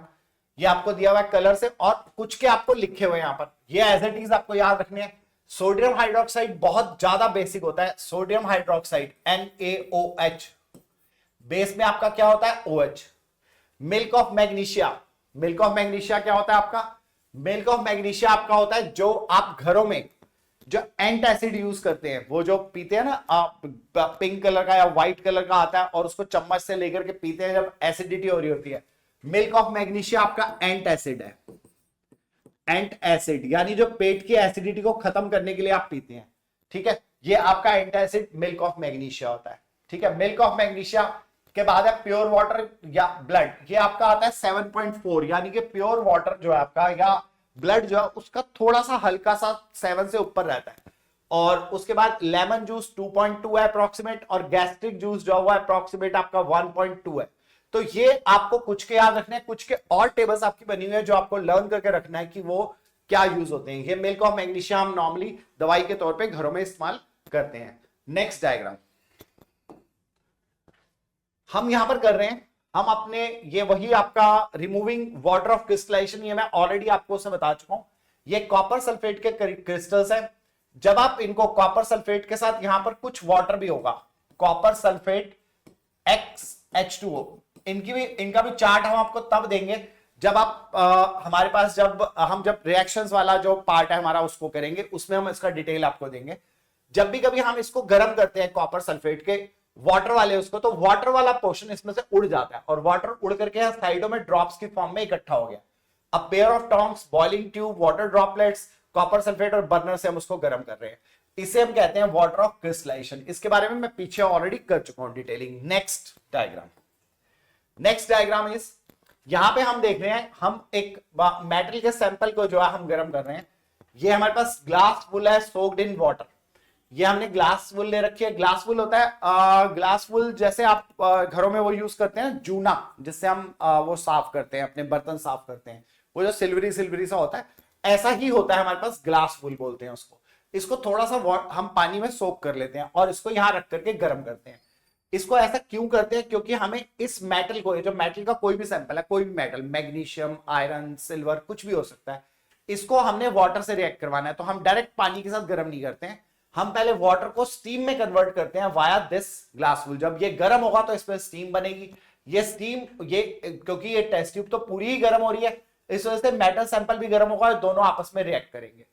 ये आपको दिया हुआ है कलर से, और कुछ के आपको लिखे हुए यहां पर, ये एज इट इज आपको याद रखने हैं। सोडियम हाइड्रोक्साइड बहुत ज्यादा बेसिक होता है, सोडियम हाइड्रोक्साइड NaOH, बेस में आपका क्या होता है, OH। Milk of magnesia, milk of magnesia क्या होता है आपका, मिल्क ऑफ मैग्नीशिया आपका होता है जो आप घरों में जो एंट एसिड यूज करते हैं, वो जो पीते हैं ना, पिंक कलर का या व्हाइट कलर का आता है, और उसको चम्मच से लेकर के पीते हैं जब एसिडिटी हो रही होती है। मिल्क ऑफ मैग्नीशिया आपका एंट एसिड है, एंट एसिड यानी जो पेट की एसिडिटी को खत्म करने के लिए आप पीते हैं, ठीक है, ये आपका एंट एसिड मिल्क ऑफ मैग्नीशिया होता है। ठीक है, मिल्क ऑफ मैग्नीशिया के बाद है प्योर वाटर या ब्लड, ये आपका आता है 7.4, यानी कि प्योर वाटर जो है आपका या ब्लड जो है उसका थोड़ा सा हल्का सा 7 से ऊपर रहता है। और उसके बाद लेमन जूस 2.2 है अप्रोक्सीमेट, और गैस्ट्रिक जूस जो हुआ अप्रोक्सीमेट आपका 1.2 है। तो ये आपको कुछ के याद रखने हैं, कुछ के और टेबल्स आपकी बनी हुई है जो आपको लर्न करके रखना है कि वो क्या यूज होते हैं। ये मिल्क ऑफ मैग्नीशिया हम नॉर्मली दवाई के तौर पे घरों में इस्तेमाल करते हैं। नेक्स्ट डायग्राम हम यहां पर कर रहे हैं, हम अपने ये वही आपका रिमूविंग वाटर ऑफ क्रिस्टलाइजेशन, ये मैं ऑलरेडी आपको उसमें बता चुका हूं। ये कॉपर सल्फेट के क्रिस्टल्स है। जब आप इनको कॉपर सल्फेट के साथ यहां पर कुछ वाटर भी होगा, कॉपर सल्फेट XH2O, इनका भी चार्ट हम आपको तब देंगे जब आप हमारे पास जब रिएक्शंस वाला जो पार्ट है हमारा उसको करेंगे, उसमें हम इसका डिटेल आपको देंगे। जब भी कभी हम इसको गर्म करते हैं कॉपर सल्फेट के वाटर वाले उसको, तो वाटर वाला पोर्शन इसमें से उड़ जाता है, और वाटर उड़ करके साइडों में ड्रॉप्स की फॉर्म में इकट्ठा हो गया। A pair of tongs, boiling tube, water droplets, copper sulphate और बर्नर से हम उसको गर्म कर रहे हैं, इसे हम कहते हैं वाटर ऑफ क्रिस्टलाइजेशन। इसके बारे में मैं पीछे ऑलरेडी कर चुका हूं डिटेलिंग। नेक्स्ट डायग्राम इज, यहां पे हम देख रहे हैं, हम एक मेटल के सैंपल को जो है हम गर्म कर रहे हैं। ये हमारे पास ग्लास वुल है सोक्ड इन वाटर, ये हमने ग्लास वुल ले रखी है। ग्लास वुल होता है ग्लास वुल जैसे आप घरों में वो यूज करते हैं जूना, जिससे हम वो साफ करते हैं, अपने बर्तन साफ करते हैं, वो जो सिल्वरी सा होता है, ऐसा ही होता है हमारे पास, ग्लास वुल बोलते हैं उसको। इसको थोड़ा सा हम पानी में सोक कर लेते हैं और इसको यहां रख करके गर्म करते हैं। इसको ऐसा क्यों करते हैं, क्योंकि हमें इस मेटल को, जो मेटल का कोई भी सैंपल है, कोई भी मेटल, मैग्नीशियम, आयरन, सिल्वर, कुछ भी हो सकता है, इसको हमने वाटर से रिएक्ट करवाना है। तो हम डायरेक्ट पानी के साथ गर्म नहीं करते हैं, हम पहले वाटर को स्टीम में कन्वर्ट करते हैं वाया दिस ग्लास वूल। जब ये गर्म होगा तो इसमें स्टीम बनेगी। ये स्टीम, ये क्योंकि ये टेस्ट ट्यूब तो पूरी ही गर्म हो रही है, इस वजह से मेटल सैंपल भी गर्म होगा, दोनों आपस में रिएक्ट करेंगे।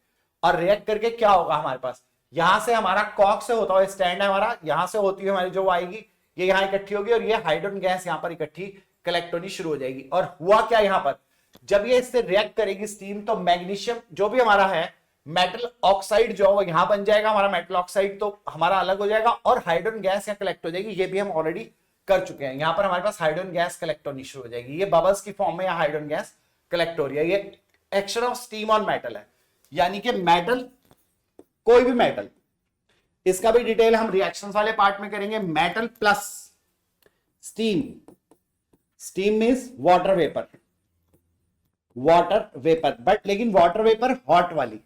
और रिएक्ट करके क्या होगा, हमारे पास यहां से हमारा कॉक से होता हुआ स्टैंड है हमारा, यहां से होती है हमारी जो आएगी, ये यहां इकट्ठी होगी और ये हाइड्रोजन गैस यहां पर इकट्ठी कलेक्ट होनी शुरू हो जाएगी। और हुआ क्या, यहां पर जब ये इससे रिएक्ट करेगी स्टीम, तो मैग्नीशियम जो भी हमारा है, मेटल ऑक्साइड जो है यहां बन जाएगा हमारा मेटल ऑक्साइड, तो हमारा अलग हो जाएगा और हाइड्रोजन गैस यहां कलेक्ट हो जाएगी। ये भी हम ऑलरेडी कर चुके हैं। यहां पर हमारे पास हाइड्रोजन गैस कलेक्ट होनी शुरू हो जाएगी, ये बबल्स की फॉर्म में हाइड्रोजन गैस कलेक्ट हो रही है। ये action of steam on metal है, यानी कि मेटल, कोई भी मेटल, इसका भी डिटेल हम रिएक्शंस वाले पार्ट में करेंगे। Metal plus steam, steam means water vapour, water vapour, but लेकिन वाटर वेपर हॉट वाली,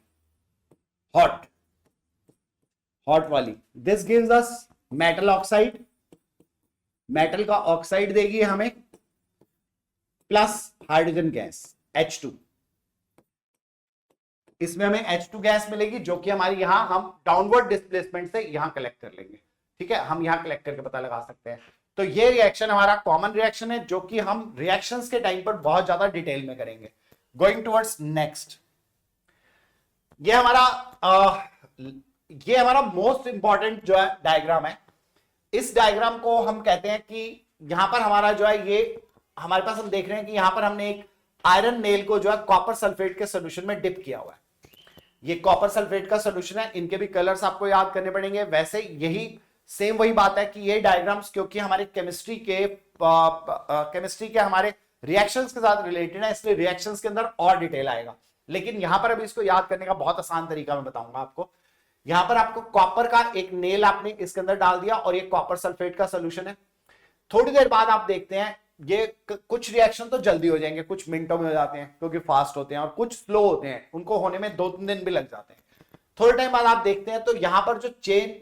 हॉट वाली। This gives us metal oxide, metal का ऑक्साइड देगी हमें, प्लस हाइड्रोजन गैस H2। इसमें हमें H2 गैस मिलेगी, जो कि हमारी यहां हम डाउनवर्ड डिस्प्लेसमेंट से यहां कलेक्ट कर लेंगे। ठीक है, हम यहां कलेक्ट करके पता लगा सकते हैं। तो ये रिएक्शन हमारा कॉमन रिएक्शन है, जो कि हम रिएक्शंस के टाइम पर बहुत ज्यादा डिटेल में करेंगे। गोइंग टुवर्ड्स नेक्स्ट, ये हमारा मोस्ट इंपॉर्टेंट जो है डायग्राम है। इस डायग्राम को हम कहते हैं कि यहां पर हमारा जो है, ये हमारे पास हम देख रहे हैं कि यहां पर हमने एक आयरन नेल को जो है कॉपर सल्फेट के सॉल्यूशन में डिप किया हुआ है। ये कॉपर सल्फेट का सॉल्यूशन है, इनके भी कलर्स आपको याद करने पड़ेंगे। वैसे यही सेम वही बात है कि ये डायग्राम्स क्योंकि हमारे केमिस्ट्री के हमारे रिएक्शंस के साथ रिलेटेड है, इसलिए रिएक्शंस के अंदर और डिटेल आएगा। लेकिन यहां पर अभी इसको याद करने का बहुत आसान तरीका मैं बताऊंगा आपको। यहां पर आपको कॉपर का एक नेल आपने इसके अंदर डाल दिया और ये कॉपर सल्फेट का सॉल्यूशन है। थोड़ी देर बाद आप देखते हैं ये कुछ रिएक्शन तो जल्दी हो जाएंगे, कुछ मिनटों में हो जाते हैं क्योंकि फास्ट होते हैं, और कुछ स्लो होते हैं, उनको होने में 2-3 दिन भी लग जाते हैं। थोड़े टाइम बाद आप देखते हैं तो यहां पर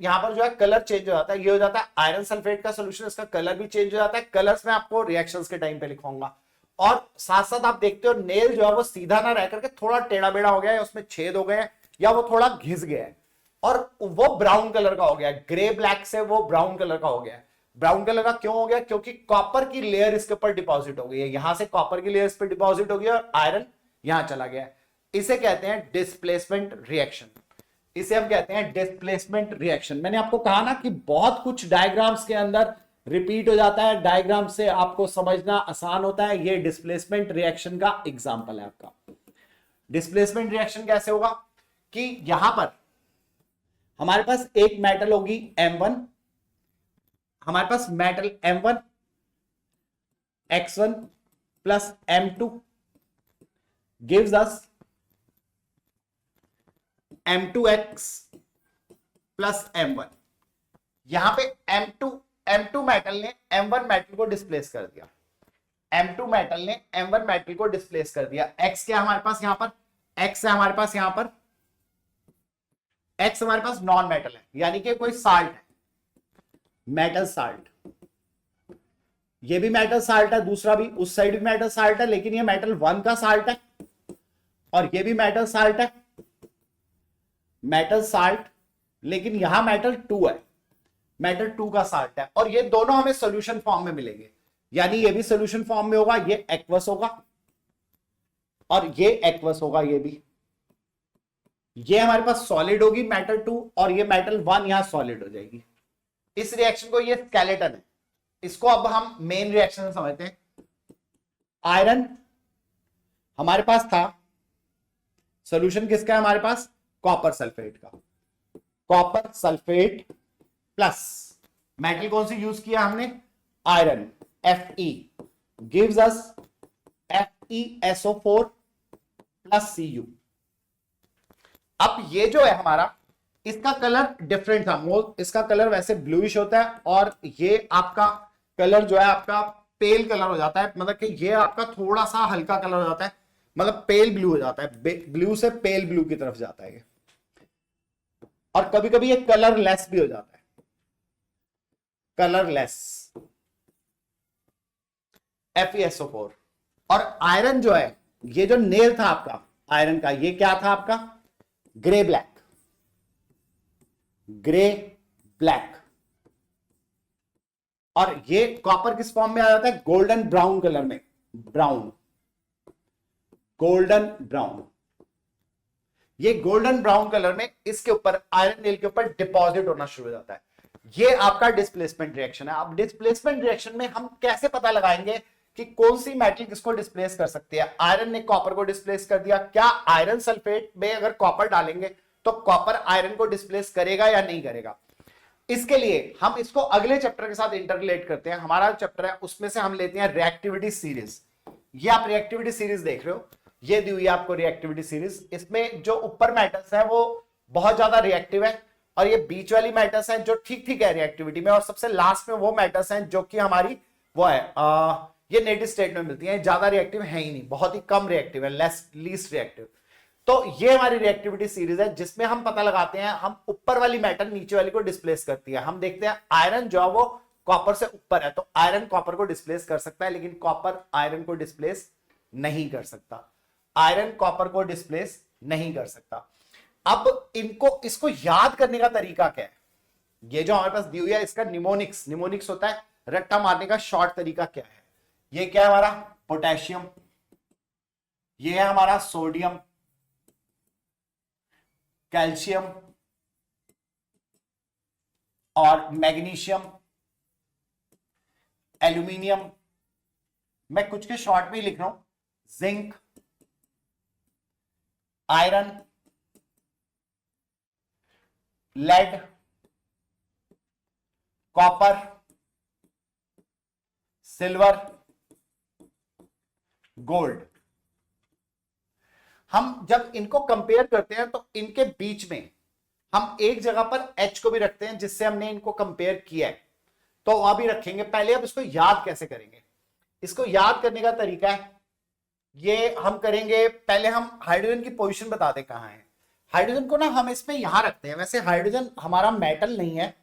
यहां पर जो है कलर चेंज हो जाता है। ये हो जाता है आयरन सल्फेट का सॉल्यूशन, इसका कलर भी चेंज हो जाता है। कलर्स में आपको रिएक्शंस के टाइम पे लिखूंगा। और साथ साथ आप देखते हो नेल जो है वो सीधा ना रह करके थोड़ा टेढ़ा बेड़ा हो गया है, उसमें छेद हो गए हैं या वो थोड़ा घिस गया है और वो ब्राउन कलर का हो गया है। ग्रे ब्लैक से वो ब्राउन कलर का हो गया है। ब्राउन कलर का क्यों हो गया, क्योंकि कॉपर की लेयर इसके ऊपर डिपॉजिट हो गई है। यहां से कॉपर की लेयर इस पर डिपॉजिट हो गई और आयरन यहां चला गया है। इसे कहते हैं डिस्प्लेसमेंट रिएक्शन। इसे हम कहते हैं डिस्प्लेसमेंट रिएक्शन। मैंने आपको कहा ना कि बहुत कुछ डायग्राम्स के अंदर रिपीट हो जाता है, डायग्राम से आपको समझना आसान होता है। ये डिस्प्लेसमेंट रिएक्शन का एग्जांपल है आपका। डिस्प्लेसमेंट रिएक्शन कैसे होगा कि यहां पर हमारे पास एक मेटल होगी M1, हमारे पास metal M1 X1 plus M2 gives us M2X plus M1। यहां पे M2 मेटल ने M1 मेटल को डिस्प्लेस कर दिया। M2 मेटल ने M1 मेटल को डिस्प्लेस कर दिया। X क्या हमारे पास यहां पर, X है हमारे पास यहां पर, X हमारे पास नॉन मेटल है, यानी कि कोई साल्ट है, मेटल साल्ट। ये भी मेटल साल्ट है, दूसरा भी, उस साइड भी मेटल साल्ट है, लेकिन ये मेटल 1 का साल्ट है और ये भी मेटल साल्ट है, मेटल साल्ट, लेकिन यहां मेटल 2 है, मेटल 2 का साल्ट है। और ये दोनों हमें सॉल्यूशन फॉर्म में मिलेंगे, यानी ये भी सॉल्यूशन फॉर्म में होगा, ये एक्वस होगा और ये एक्वस होगा। ये भी, ये हमारे पास सॉलिड होगी मेटल 2 और ये मेटल 1 यहां सॉलिड हो जाएगी। इस रिएक्शन को, ये स्केलेटन है, इसको अब हम मेन रिएक्शन समझते हैं। आयरन हमारे पास था, सॉल्यूशन किसका है हमारे पास, कॉपर सल्फेट का। कॉपर सल्फेट प्लस मेटल कौन सी यूज किया हमने, iron, Fe gives us FeSO4 plus Cu। अब ये जो है हमारा, इसका कलर डिफरेंट था। इसका कलर वैसे ब्लूइश होता है और ये आपका कलर जो है आपका पेल कलर हो जाता है, मतलब कि ये आपका थोड़ा सा हल्का कलर हो जाता है, मतलब पेल ब्लू हो जाता है, ब्लू से पेल ब्लू की तरफ जाता है ये। और कभी कभी ये कलर लेस भी हो जाता है। Colourless, FeSO4। और आयरन जो है, ये जो नेल था आपका आयरन का, ये क्या था आपका? Grey black, grey black. और ये कॉपर किस फॉर्म में आ जाता है? गोल्डन ब्राउन कलर में, ब्राउन, गोल्डन ब्राउन। ये गोल्डन ब्राउन कलर में इसके ऊपर आयरन नेल के ऊपर डिपॉजिट होना शुरू हो जाता है। ये आपका डिस्प्लेसमेंट रिएक्शन है। अब डिस्प्लेसमेंट रिएक्शन में हम कैसे पता लगाएंगे कि कौन सी मेटल किसको डिस्प्लेस कर सकती है? आयरन ने कॉपर को डिस्प्लेस कर दिया, क्या आयरन सल्फेट में अगर कॉपर डालेंगे तो कॉपर आयरन को डिस्प्लेस करेगा या नहीं करेगा? इसके लिए हम इसको अगले चैप्टर के साथ इंटररिलेट करते हैं। हमारा चैप्टर है, उसमें से हम लेते हैं रिएक्टिविटी सीरीज। ये आप रिएक्टिविटी सीरीज देख रहे हो, ये दी हुई है आपको रिएक्टिविटी सीरीज। इसमें जो ऊपर मेटल्स है वो बहुत ज्यादा रिएक्टिव है, और ये बीच वाली मेटल्स हैं जो ठीक ठीक है रिएक्टिविटी में, और सबसे लास्ट में वो मेटल्स हैं जो कि हमारी वो है ये नेटिव स्टेट में मिलती हैं, ज्यादा रिएक्टिव है ही नहीं, बहुत ही कम रिएक्टिव है, लीस्ट रिएक्टिव। तो ये हमारी रिएक्टिविटी सीरीज है जिसमें हम पता लगाते हैं हम ऊपर वाली मेटल नीचे वाली को डिस्प्लेस करती है। हम देखते हैं आयरन जो है वो कॉपर से ऊपर है, तो आयरन कॉपर को डिस्प्लेस कर सकता है, लेकिन कॉपर आयरन को डिस्प्लेस नहीं कर सकता। आयरन कॉपर को डिस्प्लेस नहीं कर सकता। अब इसको याद करने का तरीका क्या है? ये जो हमारे पास दी हुई है इसका निमोनिक्स होता है रट्टा मारने का शॉर्ट तरीका क्या है? ये क्या है हमारा? पोटेशियम, ये है हमारा सोडियम, कैल्शियम और मैग्नीशियम, एल्यूमिनियम, मैं कुछ के शॉर्ट में ही लिख रहा हूं, zinc, iron, lead, copper, silver, gold. हम जब इनको कंपेयर करते हैं तो इनके बीच में हम एक जगह पर H को भी रखते हैं जिससे हमने इनको कंपेयर किया है, तो अभी रखेंगे। पहले अब इसको याद कैसे करेंगे? इसको याद करने का तरीका है, ये हम करेंगे, पहले हम हाइड्रोजन की पोजीशन बता दें कहां है। हाइड्रोजन को ना हम इसमें यहां रखते हैं। वैसे हाइड्रोजन हमारा मेटल नहीं है,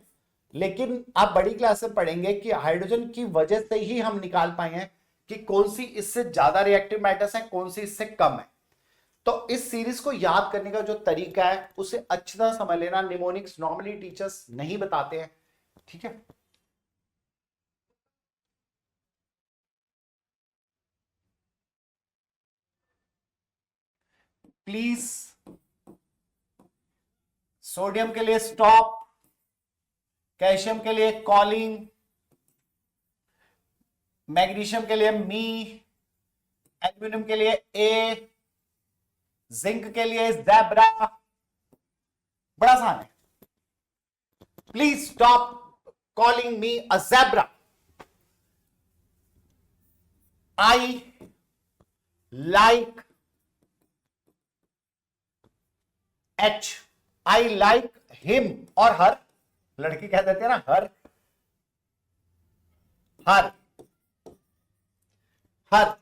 लेकिन आप बड़ी क्लास में पढ़ेंगे कि हाइड्रोजन की वजह से ही हम निकाल पाए हैं कि कौन सी इससे ज्यादा रिएक्टिव मेटल्स हैं, कौन सी इससे कम है। तो इस सीरीज को याद करने का जो तरीका है उसे अच्छी तरह समझ लेना। निमोनिक्स नॉर्मली टीचर्स नहीं बताते हैं, ठीक है? प्लीज सोडियम के लिए स्टॉप, कैल्शियम के लिए कॉलिंग, मैग्नीशियम के लिए मी, एल्यूमिनियम के लिए ए, जिंक के लिए ज़ेब्रा। बड़ा आसान है। Please stop calling me a zebra. I like H, I like him और हर, लड़की कह देते हैं ना हर, हर, हर।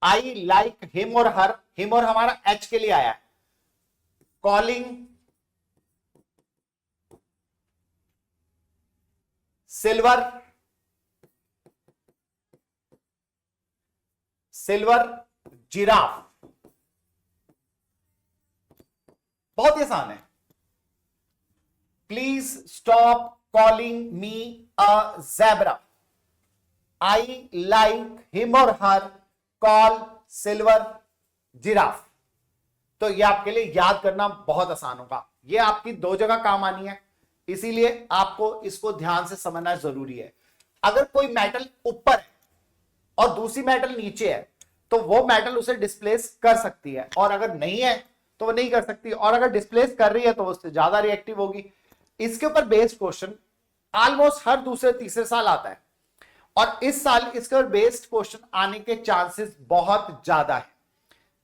आई लाइक हिम और हर, हिम और हमारा एच के लिए आया है। Calling, silver, silver, giraffe. बहुत ही आसान है। Please stop calling me a zebra. I like him और हर, कॉल, सिल्वर, जिराफ। तो ये आपके लिए याद करना बहुत आसान होगा। ये आपकी दो जगह काम आनी है, इसीलिए आपको इसको ध्यान से समझना जरूरी है। अगर कोई मेटल ऊपर है और दूसरी मेटल नीचे है तो वो मेटल उसे डिस्प्लेस कर सकती है, और अगर नहीं है तो वो नहीं कर सकती, और अगर डिस्प्लेस कर रही है तो उससे ज्यादा रिएक्टिव होगी। इसके ऊपर बेस्ड क्वेश्चन ऑलमोस्ट हर दूसरे तीसरे साल आता है, और इस साल इसके ऊपर बेस्ड क्वेश्चन आने के चांसेस बहुत ज्यादा है,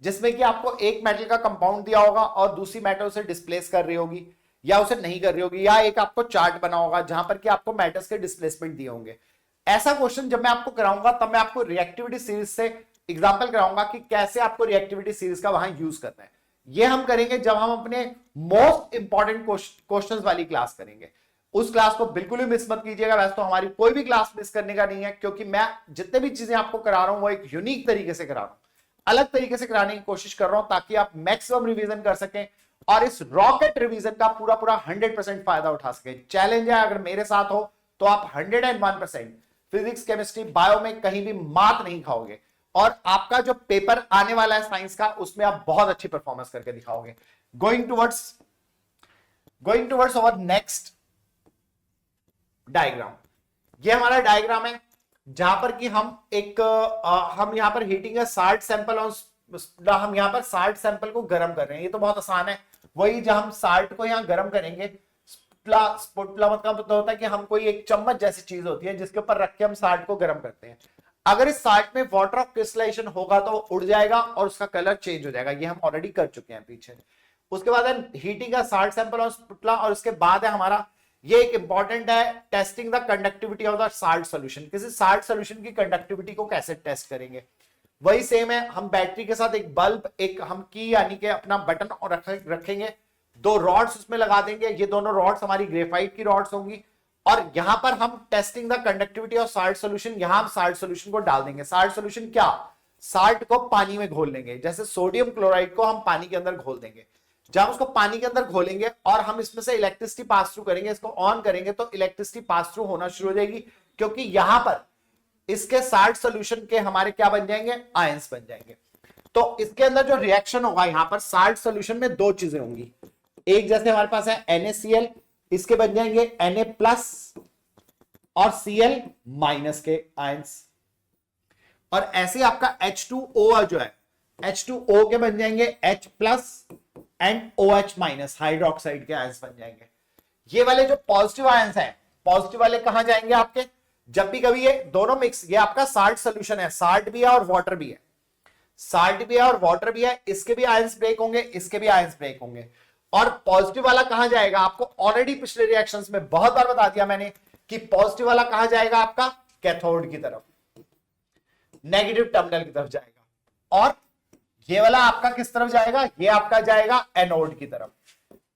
जिसमें कि आपको एक मेटल का कंपाउंड दिया होगा और दूसरी मेटल उसे डिस्प्लेस कर रही होगी या उसे नहीं कर रही होगी, या एक आपको चार्ट बना होगा जहां पर कि आपको मेटल्स के डिस्प्लेसमेंट दिए होंगे। ऐसा क्वेश्चन जब मैं आपको कराऊंगा तब मैं आपको रिएक्टिविटी सीरीज से एग्जांपल कराऊंगा कि कैसे आपको रिएक्टिविटी सीरीज का वहां यूज करना है। ये हम करेंगे जब हम अपने मोस्ट इंपॉर्टेंट क्वेश्चंस वाली क्लास करेंगे। उस क्लास को बिल्कुल भी मिस मत कीजिएगा। वैसे तो हमारी कोई भी क्लास मिस करने का नहीं है, क्योंकि मैं जितने भी चीजें आपको करा रहा हूं वो एक यूनिक तरीके से करा रहा हूं, अलग तरीके से कराने की कोशिश कर रहा हूं, ताकि आप मैक्सिमम रिवीजन कर सकें और इस रॉकेट रिवीजन का पूरा पूरा 100% फायदा उठा सके। चैलेंज है, अगर मेरे साथ हो तो आप 101% फिजिक्स केमिस्ट्री बायो में कहीं भी मात नहीं खाओगे, और आपका जो पेपर आने वाला है साइंस का, उसमें आप बहुत अच्छी परफॉर्मेंस करके दिखाओगे। Going towards our next diagram. ये हमारा डायग्राम है जहां पर कि हम हम यहां पर हीटिंग है 60 सैंपल और हम यहां पर 60 सैंपल को गर्म कर रहे हैं। ये तो बहुत आसान है, वही जब हम 60 को यहां गर्म करेंगे, स्पुटला मतलब होता है कि हम कोई एक चम्मच जैसी चीज होती है जिसके ऊपर रख के हम 60 को गर्म करते हैं। अगर इस 60 में वाटर ऑफ क्रिस्टलाइजेशन होगा तो उड़ जाएगा और उसका कलर चेंज हो जाएगा। ये हम ऑलरेडी कर चुके हैं पीछे। उसके बाद है हीटिंग का 60 सैंपल और स्पुटला, और उसके बाद है हमारा ये एक इंपॉर्टेंट है, testing the conductivity of the salt solution. किसी साल्ट सॉल्यूशन की कंडक्टिविटी को कैसे टेस्ट करेंगे, वही सेम है। हम बैटरी के साथ एक बल्ब, एक हम की यानी कि अपना बटन और रखेंगे, 2 रॉड्स उसमें लगा देंगे। ये दोनों रॉड्स हमारी ग्रेफाइट की रॉड्स होंगी, और यहां पर हम testing the conductivity of salt solution, यहां हम साल्ट सॉल्यूशन को डाल देंगे। साल्ट सॉल्यूशन क्या, साल्ट को पानी में घोल लेंगे, जैसे सोडियम क्लोराइड को हम पानी के अंदर घोल देंगे। जब उसको पानी के अंदर घोलेंगे और हम इसमें से इलेक्ट्रिसिटी पास थ्रू करेंगे, इसको ऑन करेंगे तो इलेक्ट्रिसिटी पास थ्रू होना शुरू हो जाएगी, क्योंकि यहां पर इसके साल्ट सॉल्यूशन के हमारे क्या बन जाएंगे, आयंस बन जाएंगे। तो इसके अंदर जो रिएक्शन होगा, यहां पर साल्ट सॉल्यूशन में 2 चीजें होंगी। एक जैसे हमारे पास है NaCl, इसके बन जाएंगे Na+ और Cl- के आयंस, और ऐसे आपका H2O जो है, H2O के बन जाएंगे H+ एंड OH- हाइड्रोक्साइड के आयंस बन जाएंगे। ये वाले जो पॉजिटिव आयंस हैं, पॉजिटिव वाले कहां जाएंगे आपके, जब भी कभी ये दोनों मिक्स, ये आपका साल्ट सॉल्यूशन है, साल्ट भी है और वाटर भी है, साल्ट भी है और वाटर भी है, इसके भी आयंस ब्रेक होंगे, इसके भी आयंस ब्रेक होंगे। और पॉजिटिव वाला कहां जाएगा, आपको ऑलरेडी पिछले रिएक्शंस में बहुत बार बता दिया मैंने कि पॉजिटिव वाला कहां जाएगा, आपका कैथोड की तरफ, नेगेटिव टर्मिनल की तरफ जाएगा। और ये वाला आपका किस तरफ जाएगा, ये आपका जाएगा एनोड की तरफ,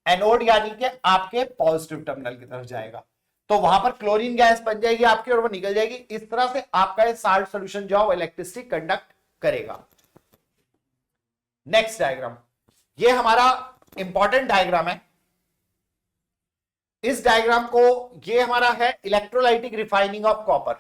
एनोड यानी कि आपके पॉजिटिव टर्मिनल की तरफ जाएगा। तो वहां पर क्लोरीन गैस बन जाएगी आपकी और वो निकल जाएगी। इस तरह से आपका ये साल्ट सॉल्यूशन जो है इलेक्ट्रिसिटी कंडक्ट करेगा। नेक्स्ट डायग्राम, ये हमारा इंपॉर्टेंट डायग्राम है। इस डायग्राम को, ये हमारा है electrolytic refining of copper,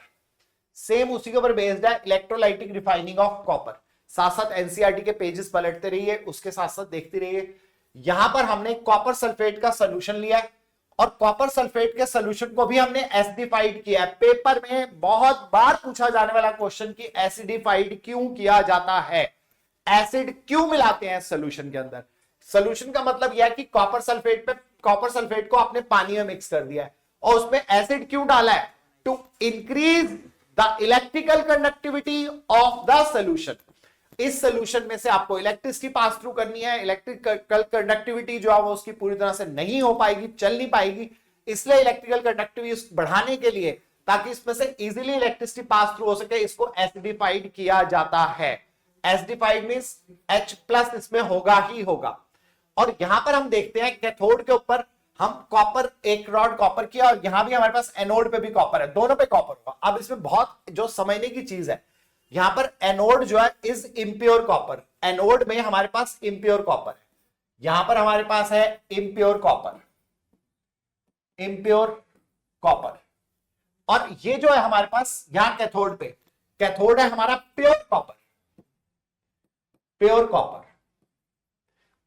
same उसी के ऊपर बेस्ड है, इलेक्ट्रोलाइटिक रिफाइनिंग ऑफ कॉपर। साथ साथ एनसीईआरटी के पेजेस पलटते रहिए, उसके साथ साथ देखते रहिए। यहां पर हमने कॉपर सल्फेट का सॉल्यूशन लिया है, और कॉपर सल्फेट के सॉल्यूशन को भी हमने एसिडिफाइड किया है। पेपर में बहुत बार पूछा जाने वाला क्वेश्चन कि एसिडिफाइड क्यों किया जाता है, एसिड क्यों मिलाते हैं सॉल्यूशन के अंदर। सॉल्यूशन का मतलब यह है कि कॉपर सल्फेट को आपने पानी में मिक्स कर दिया है और उसमें एसिड क्यों डाला है, to increase the electrical conductivity of the solution. इस सॉल्यूशन में से आपको इलेक्ट्रिसिटी पास थ्रू करनी है, इलेक्ट्रिकल कंडक्टिविटी जो है वो उसकी पूरी तरह से नहीं हो पाएगी, चल नहीं पाएगी। इसलिए इलेक्ट्रिकल कंडक्टिविटी बढ़ाने के लिए, ताकि इसमें से इजीली इलेक्ट्रिसिटी पास थ्रू हो सके, इसको एसिडिफाइड किया जाता है। एसिडिफाइड मींस H+ इसमें होगा ही होगा। और यहां पर हम देखते हैं कैथोड के ऊपर हम कॉपर, एक रॉड कॉपर किया, और यहां भी हमारे पास एनोड पे भी कॉपर है, दोनों पे कॉपर होगा। अब इसमें बहुत जो समझने की चीज है, यहां पर एनोड जो है इज इम्प्योर कॉपर, एनोड में हमारे पास इम्प्योर कॉपर है, यहां पर हमारे पास है इम्प्योर कॉपर, इम्प्योर कॉपर। और ये जो है हमारे पास यहां कैथोड पे, कैथोड है हमारा प्योर कॉपर, प्योर कॉपर।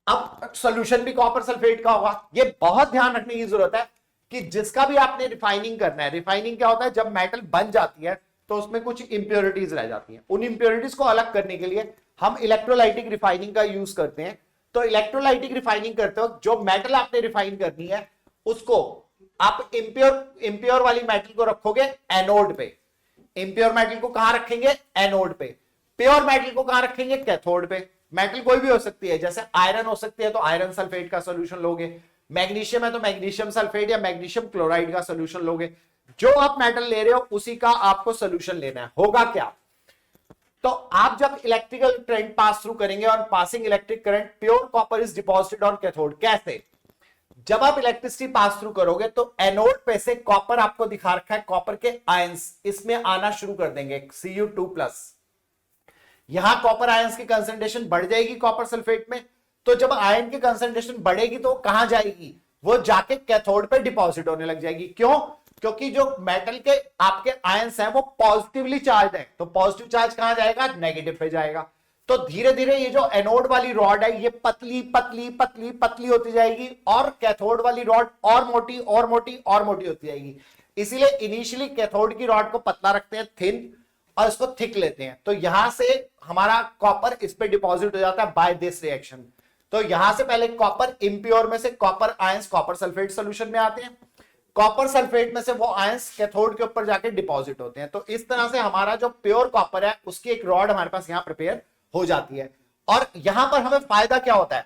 अब सॉल्यूशन भी कॉपर सल्फेट का होगा। ये बहुत ध्यान रखने की जरूरत है कि जिसका भी आपने रिफाइनिंग करना है, रिफाइनिंग क्या होता है, जब मेटल बन जाती है तो उसमें कुछ इंप्योरिटीज रह जाती हैं। उन इंप्योरिटीज को अलग करने के लिए हम इलेक्ट्रोलाइटिक रिफाइनिंग का यूज करते हैं। तो इलेक्ट्रोलाइटिक रिफाइनिंग करते वक्त जो मेटल आपने रिफाइन करनी है, उसको आप इंप्योर वाली मेटल को रखोगे एनोड पे, इंप्योर मेटल को कहां रखेंगे, एनोड पे। प्योर मेटल को कहां रखेंगे, कैथोड पे। मेटल कोई भी हो सकती है, जैसे आयरन हो सकती है तो आयरन सल्फेट का सॉल्यूशन लोगे, मैग्नीशियम है तो मैग्नीशियम सल्फेट या मैग्नीशियम क्लोराइड का सॉल्यूशन लोगे। जो आप मेटल ले रहे हो उसी का आपको सॉल्यूशन लेना है। होगा क्या, तो आप जब इलेक्ट्रिकल करंट पास थ्रू करेंगे और passing electric current, pure copper is deposited on cathode. कैसे, जब आप इलेक्ट्रिसिटी पास थ्रू करोगे तो एनोड पे से कॉपर आपको दिखा रखा है, कॉपर के आयंस इसमें आना शुरू कर देंगे Cu2+। यहां कॉपर आयंस की कंसंट्रेशन बढ़ जाएगी कॉपर सल्फेट में, तो जब आयन की कंसंट्रेशन बढ़ेगी तो कहां जाएगी, वो जाके कैथोड पे डिपॉजिट होने लग जाएगी। क्यों? क्योंकि जो मेटल के आपके आयंस हैं वो पॉजिटिवली चार्ज है, तो पॉजिटिव चार्ज कहां जाएगा, नेगेटिव पे जाएगा। तो धीरे धीरे ये जो एनोड वाली रॉड है ये पतली पतली पतली पतली होती जाएगी और कैथोड वाली रॉड और मोटी और मोटी और मोटी होती जाएगी। इसीलिए इनिशियली कैथोड की रॉड को पतला रखते हैं, थिन, और इसको थिक लेते हैं। तो यहां से हमारा कॉपर इस पे डिपॉजिट हो जाता है बाय दिस रिएक्शन। तो यहां से पहले कॉपर इंप्योर में से copper ions copper sulphate solution में आते हैं, कॉपर सल्फेट में से वो आयंस कैथोड के ऊपर जाके डिपॉजिट होते हैं। तो इस तरह से हमारा जो प्योर कॉपर है उसकी एक रॉड हमारे पास यहां प्रिपेयर हो जाती है। और यहां पर हमें फायदा क्या होता है,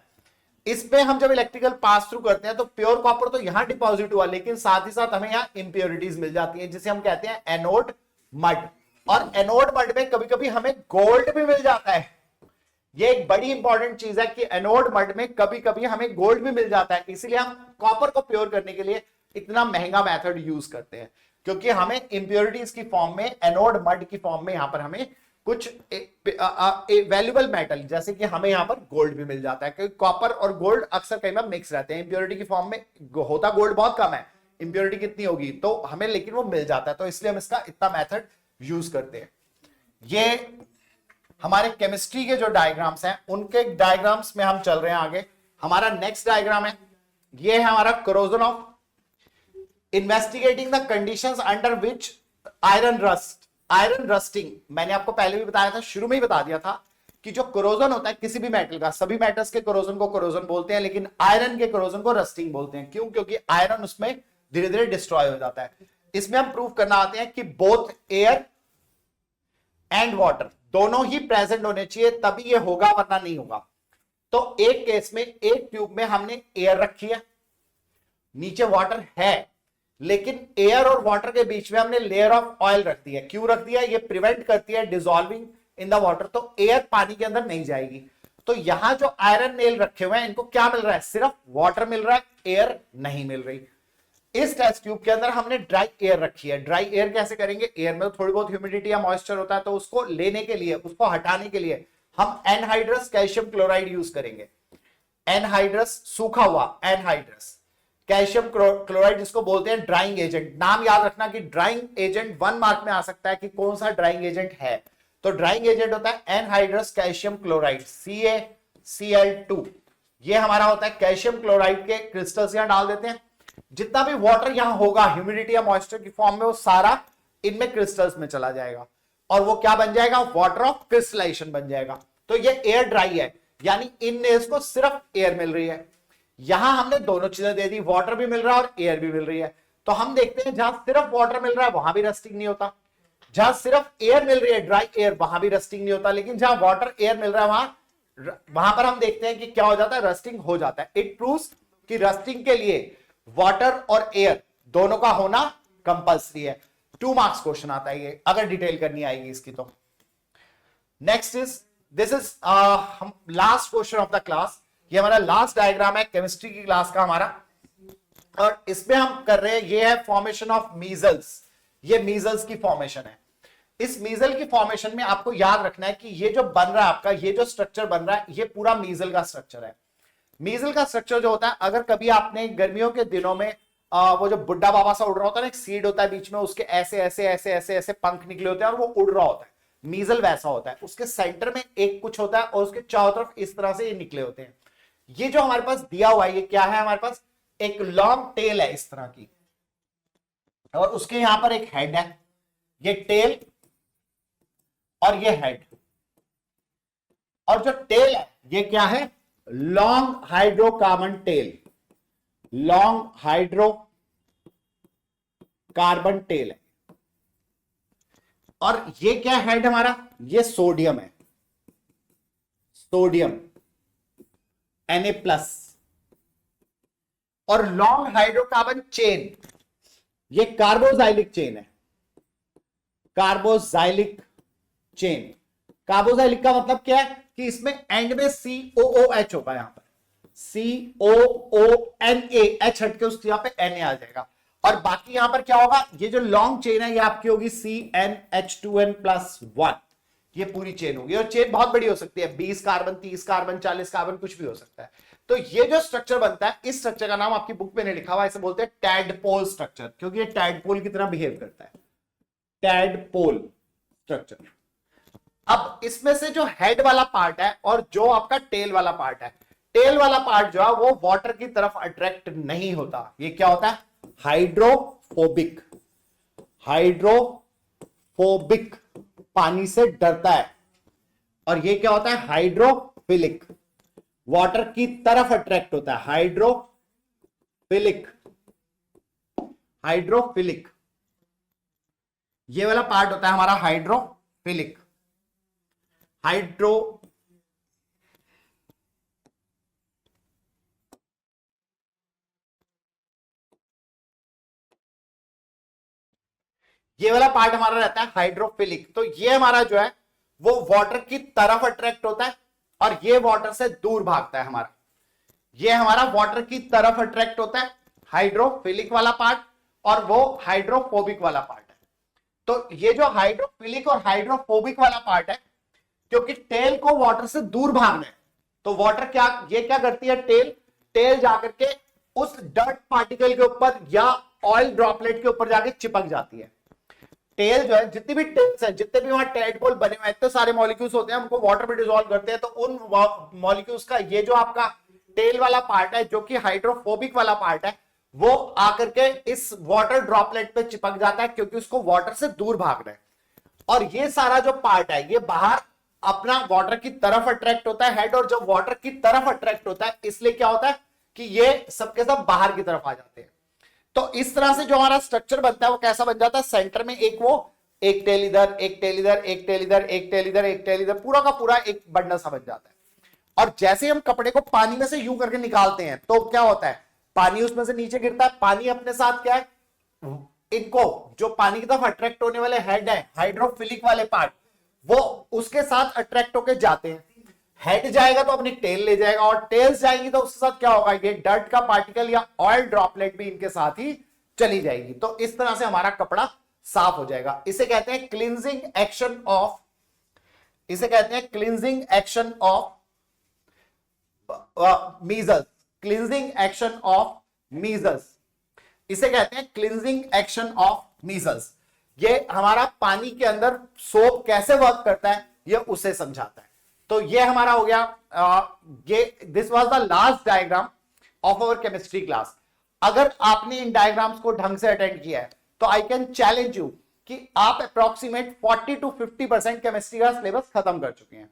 इस पे हम जब इलेक्ट्रिकल पास थ्रू करते हैं तो प्योर कॉपर तो यहां डिपॉजिट हुआ, लेकिन साथ ही साथ हमें यहां इंप्योरिटीज मिल जाती हैं जिसे हम कहते हैं एनोड मड। और एनोड मड में कभी कभी हमें गोल्ड भी मिल जाता है। ये एक बड़ी इंपॉर्टेंट चीज है कि एनोड मड में कभी कभी हमें गोल्ड भी मिल जाता है। इसीलिए हम कॉपर को प्योर करने के लिए इतना महंगा मेथड यूज करते हैं, क्योंकि हमें इंप्योरिटीज की फॉर्म में, एनोड मड की फॉर्म में यहां पर हमें कुछ वैल्यूएबल मेटल जैसे कि हमें यहां पर गोल्ड भी मिल जाता है, क्योंकि कॉपर और गोल्ड अक्सर कई बार मिक्स रहते हैं। इंप्योरिटी की फॉर्म में होता गोल्ड बहुत कम है, इंप्योरिटी कितनी होगी, तो हमें लेकिन वो मिल जाता है। तो इसलिए हम इसका इतना मेथड यूज करते हैं। ये हमारे केमिस्ट्री के जो डायग्राम्स हैं उनके डायग्राम्स में हम चल रहे हैं आगे। हमारा नेक्स्ट डायग्राम है, ये है हमारा corrosion of investigating the conditions under which iron rust. Iron rusting मैंने आपको पहले भी बताया था, शुरू में ही बता दिया था कि जो कोरोजन होता है किसी भी मेटल का, सभी मेटल्स के कोरोजन को कोरोजन बोलते हैं, लेकिन आयरन के कोरोजन को रस्टिंग बोलते हैं। क्यों? क्योंकि आयरन उसमें धीरे धीरे डिस्ट्रॉय हो जाता है। इसमें हम प्रूव करना आते हैं कि बोथ एयर एंड वाटर दोनों ही प्रेजेंट होने चाहिए, तभी ये होगा, वरना नहीं होगा। तो एक केस में एक ट्यूब में हमने एयर रखी है, नीचे वाटर है, लेकिन एयर और वाटर के बीच में हमने लेयर ऑफ ऑयल रख दी है। क्यों रख दिया? ये प्रिवेंट करती है डिसॉल्विंग इन द वाटर, तो एयर पानी के अंदर नहीं जाएगी। तो यहां जो आयरन नेल रखे हुए हैं इनको क्या मिल रहा है? सिर्फ वाटर मिल रहा है, एयर नहीं मिल रही। इस टेस्ट ट्यूब के अंदर हमने ड्राई एयर रखी है। ड्राई एयर कैसे करेंगे? एयर में तो थोड़ी बहुत ह्यूमिडिटी या मॉइस्चर होता है, तो उसको लेने के लिए, उसको हटाने के लिए हम एनहाइड्रस कैल्शियम क्लोराइड यूज करेंगे। एनहाइड्रस, सूखा हुआ एनहाइड्रस कैल्शियम क्लोराइड, जिसको बोलते हैं ड्राइंग एजेंट। नाम याद रखना कि ड्राइंग एजेंट 1 मार्क में आ सकता है कि कौन सा ड्राइंग एजेंट है। तो ड्राइंग एजेंट होता है एनहाइड्रस कैल्शियम क्लोराइड, CaCl2। ये हमारा होता है कैल्शियम क्लोराइड के क्रिस्टल्स यहां डाल देते हैं। जितना भी वाटर यहां होगा ह्यूमिडिटी या मॉइस्चर की फॉर्म में, वो सारा इनमें क्रिस्टल्स में चला जाएगा और वो क्या बन जाएगा? वाटर ऑफ क्रिस्टलाइजेशन बन जाएगा। तो ये एयर ड्राई है, यानी इन नेल्स को सिर्फ एयर मिल रही है। यहां हमने दोनों चीजें दे दी, वाटर भी मिल रहा है और एयर भी मिल रही है। तो हम देखते हैं जहां सिर्फ वाटर मिल रहा है वहां भी रस्टिंग नहीं होता, जहां सिर्फ एयर मिल रही है ड्राई एयर, वहां भी रस्टिंग नहीं होता, लेकिन जहां वाटर एयर मिल रहा है वहां पर हम देखते हैं कि क्या हो जाता है? रस्टिंग हो जाता है। इट प्रूव्स कि रस्टिंग के लिए वाटर और एयर दोनों का होना कंपल्सरी है। 2 मार्क्स क्वेश्चन आता है ये, अगर डिटेल करनी आएगी इसकी तो। Next is, this is last question of the class. ये हमारा लास्ट डायग्राम है केमिस्ट्री की क्लास का हमारा, और इसमें हम कर रहे हैं, ये है फॉर्मेशन ऑफ मीजल्स। ये मीजल्स की फॉर्मेशन है। इस मीजल की फॉर्मेशन में आपको याद रखना है कि ये जो बन रहा है आपका, ये जो स्ट्रक्चर बन रहा है, ये पूरा मीजल का स्ट्रक्चर है। मीजल का स्ट्रक्चर जो होता है, अगर कभी आपने गर्मियों के दिनों में वो जो बुड्ढा बाबा सा उड़ रहा होता है ना, एक सीड होता है बीच में, उसके ऐसे ऐसे ऐसे ऐसे ऐसे पंख निकले होते हैं और वो उड़ रहा होता है, मीजल वैसा होता है। उसके सेंटर में एक कुछ होता है और उसके चारों तरफ इस तरह से ये निकले होते हैं। ये जो हमारे पास दिया हुआ है, ये क्या है? हमारे पास एक लॉन्ग टेल है इस तरह की, और उसके यहां पर एक हेड है। ये टेल और ये हेड, और जो टेल है ये क्या है? Long hydrocarbon tail, long hydrocarbon tail है। और ये क्या हेड हमारा? ये सोडियम है, सोडियम Na+। और लॉन्ग हाइड्रोकार्बन चेन, ये कार्बोजाइलिक चेन है, कार्बोजाइलिक चेन। कार्बोजाइलिक का मतलब क्या है? कि इसमें एंड में COOH होगा यहां पर, COONA, H हट के उस यहां पे Na आ जाएगा। और बाकी यहां पर क्या होगा, ये जो लॉन्ग चेन है ये आपकी होगी CnH2n+1, ये पूरी चेन होगी। और चेन बहुत बड़ी हो सकती है, 20 कार्बन, 30 कार्बन, 40 कार्बन, कुछ भी हो सकता है। तो ये जो स्ट्रक्चर बनता है, इस स्ट्रक्चर का नाम आपकी बुक में नहीं लिखा हुआ, इसे बोलते हैं टैडपोल स्ट्रक्चर, क्योंकि ये टैडपोल की तरह बिहेव करता है, टैडपोल स्ट्रक्चर। अब इसमें से जो हेड वाला पार्ट है और जो आपका टेल वाला पार्ट है, टेल वाला पार्ट जो है वो वाटर की तरफ अट्रैक्ट नहीं होता। ये क्या होता है, हाइड्रोफोबिक, हाइड्रोफोबिक, पानी से डरता है। और ये क्या होता है, हाइड्रोफिलिक, वाटर की तरफ अट्रैक्ट होता है, हाइड्रोफिलिक, हाइड्रोफिलिक। ये वाला पार्ट होता है हमारा हाइड्रोफिलिक, ये वाला पार्ट हमारा रहता है हाइड्रोफिलिक। तो ये हमारा जो है वो वाटर की तरफ अट्रैक्ट होता है और ये वाटर से दूर भागता है हमारा। ये हमारा वाटर की तरफ अट्रैक्ट होता है, हाइड्रोफिलिक वाला पार्ट, और वो हाइड्रोफोबिक वाला पार्ट है। तो ये जो हाइड्रोफिलिक और हाइड्रोफोबिक वाला पार्ट है, क्योंकि टेल को वाटर से दूर भागना है, तो वाटर क्या, ये क्या करती है, टेल जाकर के उस डर्ट पार्टिकल के ऊपर या ऑयल ड्रॉपलेट के ऊपर जाके चिपक जाती है। टेल जो है, जितनी भी टेल्स है, जितने भी वहां टैडपोल बने हुए हैं, इतने सारे मॉलिक्यूल्स होते हैं, हमको वाटर में डिसॉल्व करते हैं। तो उन मॉलिक्यूल्स का ये जो आपका टेल वाला पार्ट है, जो कि हाइड्रोफोबिक वाला पार्ट है, वो आकर के इस वाटर ड्रॉपलेट पे चिपक जाता है, क्योंकि उसको वाटर से दूर भागना है। और ये सारा जो पार्ट है, ये बाहर अपना वाटर की तरफ अट्रैक्ट होता है, हेड। और जब वाटर की तरफ अट्रैक्ट होता है, इसलिए क्या होता है कि ये सबके सब बाहर की तरफ आ जाते हैं। तो इस तरह से जो हमारा स्ट्रक्चर बनता है वो कैसा बन जाता है, सेंटर में एक टेल इधर, एक टेल इधर, एक टेल इधर, एक टेल इधर, एक टेल इधर, पूरा का पूरा एक बंडल सा बन जाता है। और जैसे हम कपड़े को पानी में से यूं करके निकालते हैं, तो क्या होता है, पानी उसमें से नीचे गिरता है। पानी अपने साथ क्या है, इनको जो पानी की तरफ अट्रैक्ट होने वाले हेड है, हाइड्रोफिलिक वाले पार्ट, वो उसके साथ अट्रैक्ट होकर जाते हैं। हेड जाएगा तो अपनी टेल ले जाएगा, और टेल्स जाएंगी तो उसके साथ क्या होगा, ये डर्ट का पार्टिकल या ऑयल ड्रॉपलेट भी इनके साथ ही चली जाएगी। तो इस तरह से हमारा कपड़ा साफ हो जाएगा। इसे कहते हैं क्लींजिंग एक्शन ऑफ, इसे कहते हैं cleansing action of measles, cleansing action of measles, इसे कहते हैं क्लींजिंग एक्शन ऑफ मीजल्स। ये हमारा पानी के अंदर सोप कैसे वर्क करता है, ये उसे समझाता है। तो ये हमारा हो गया, ये this was the last diagram of our chemistry class. अगर आपने इन डायग्राम्स को ढंग से अटेंड किया है, तो आई कैन चैलेंज यू कि आप अप्रोक्सीमेट 40 to 50% केमिस्ट्री का सिलेबस खत्म कर चुके हैं।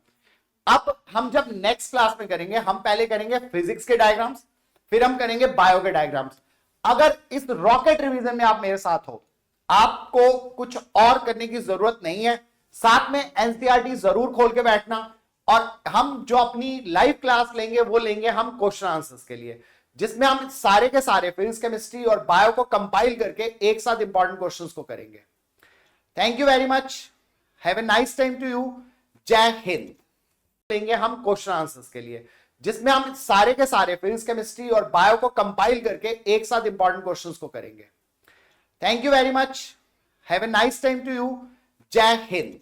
अब हम जब नेक्स्ट क्लास में करेंगे, हम पहले करेंगे फिजिक्स के डायग्राम्स, फिर हम करेंगे बायो के डायग्राम्स। अगर इस रॉकेट रिवीजन में आप मेरे साथ हो, आपको कुछ और करने की जरूरत नहीं है, साथ में एनसीईआरटी जरूर खोल के बैठना। और हम जो अपनी लाइव क्लास लेंगे वो लेंगे हम क्वेश्चन आंसर्स के लिए, जिसमें हम सारे के सारे फिजिक्स, केमिस्ट्री और बायो को कंपाइल करके एक साथ इंपॉर्टेंट क्वेश्चंस को करेंगे। Thank you very much, have a nice time to you, जय हिंद। लेंगे हम क्वेश्चन आंसर्स के लिए, जिसमें हम सारे के सारे फिजिक्स, केमिस्ट्री और बायो को कंपाइल करके एक साथ इंपॉर्टेंट क्वेश्चंस को करेंगे। Thank you very much, have a nice time to you, जय हिंद।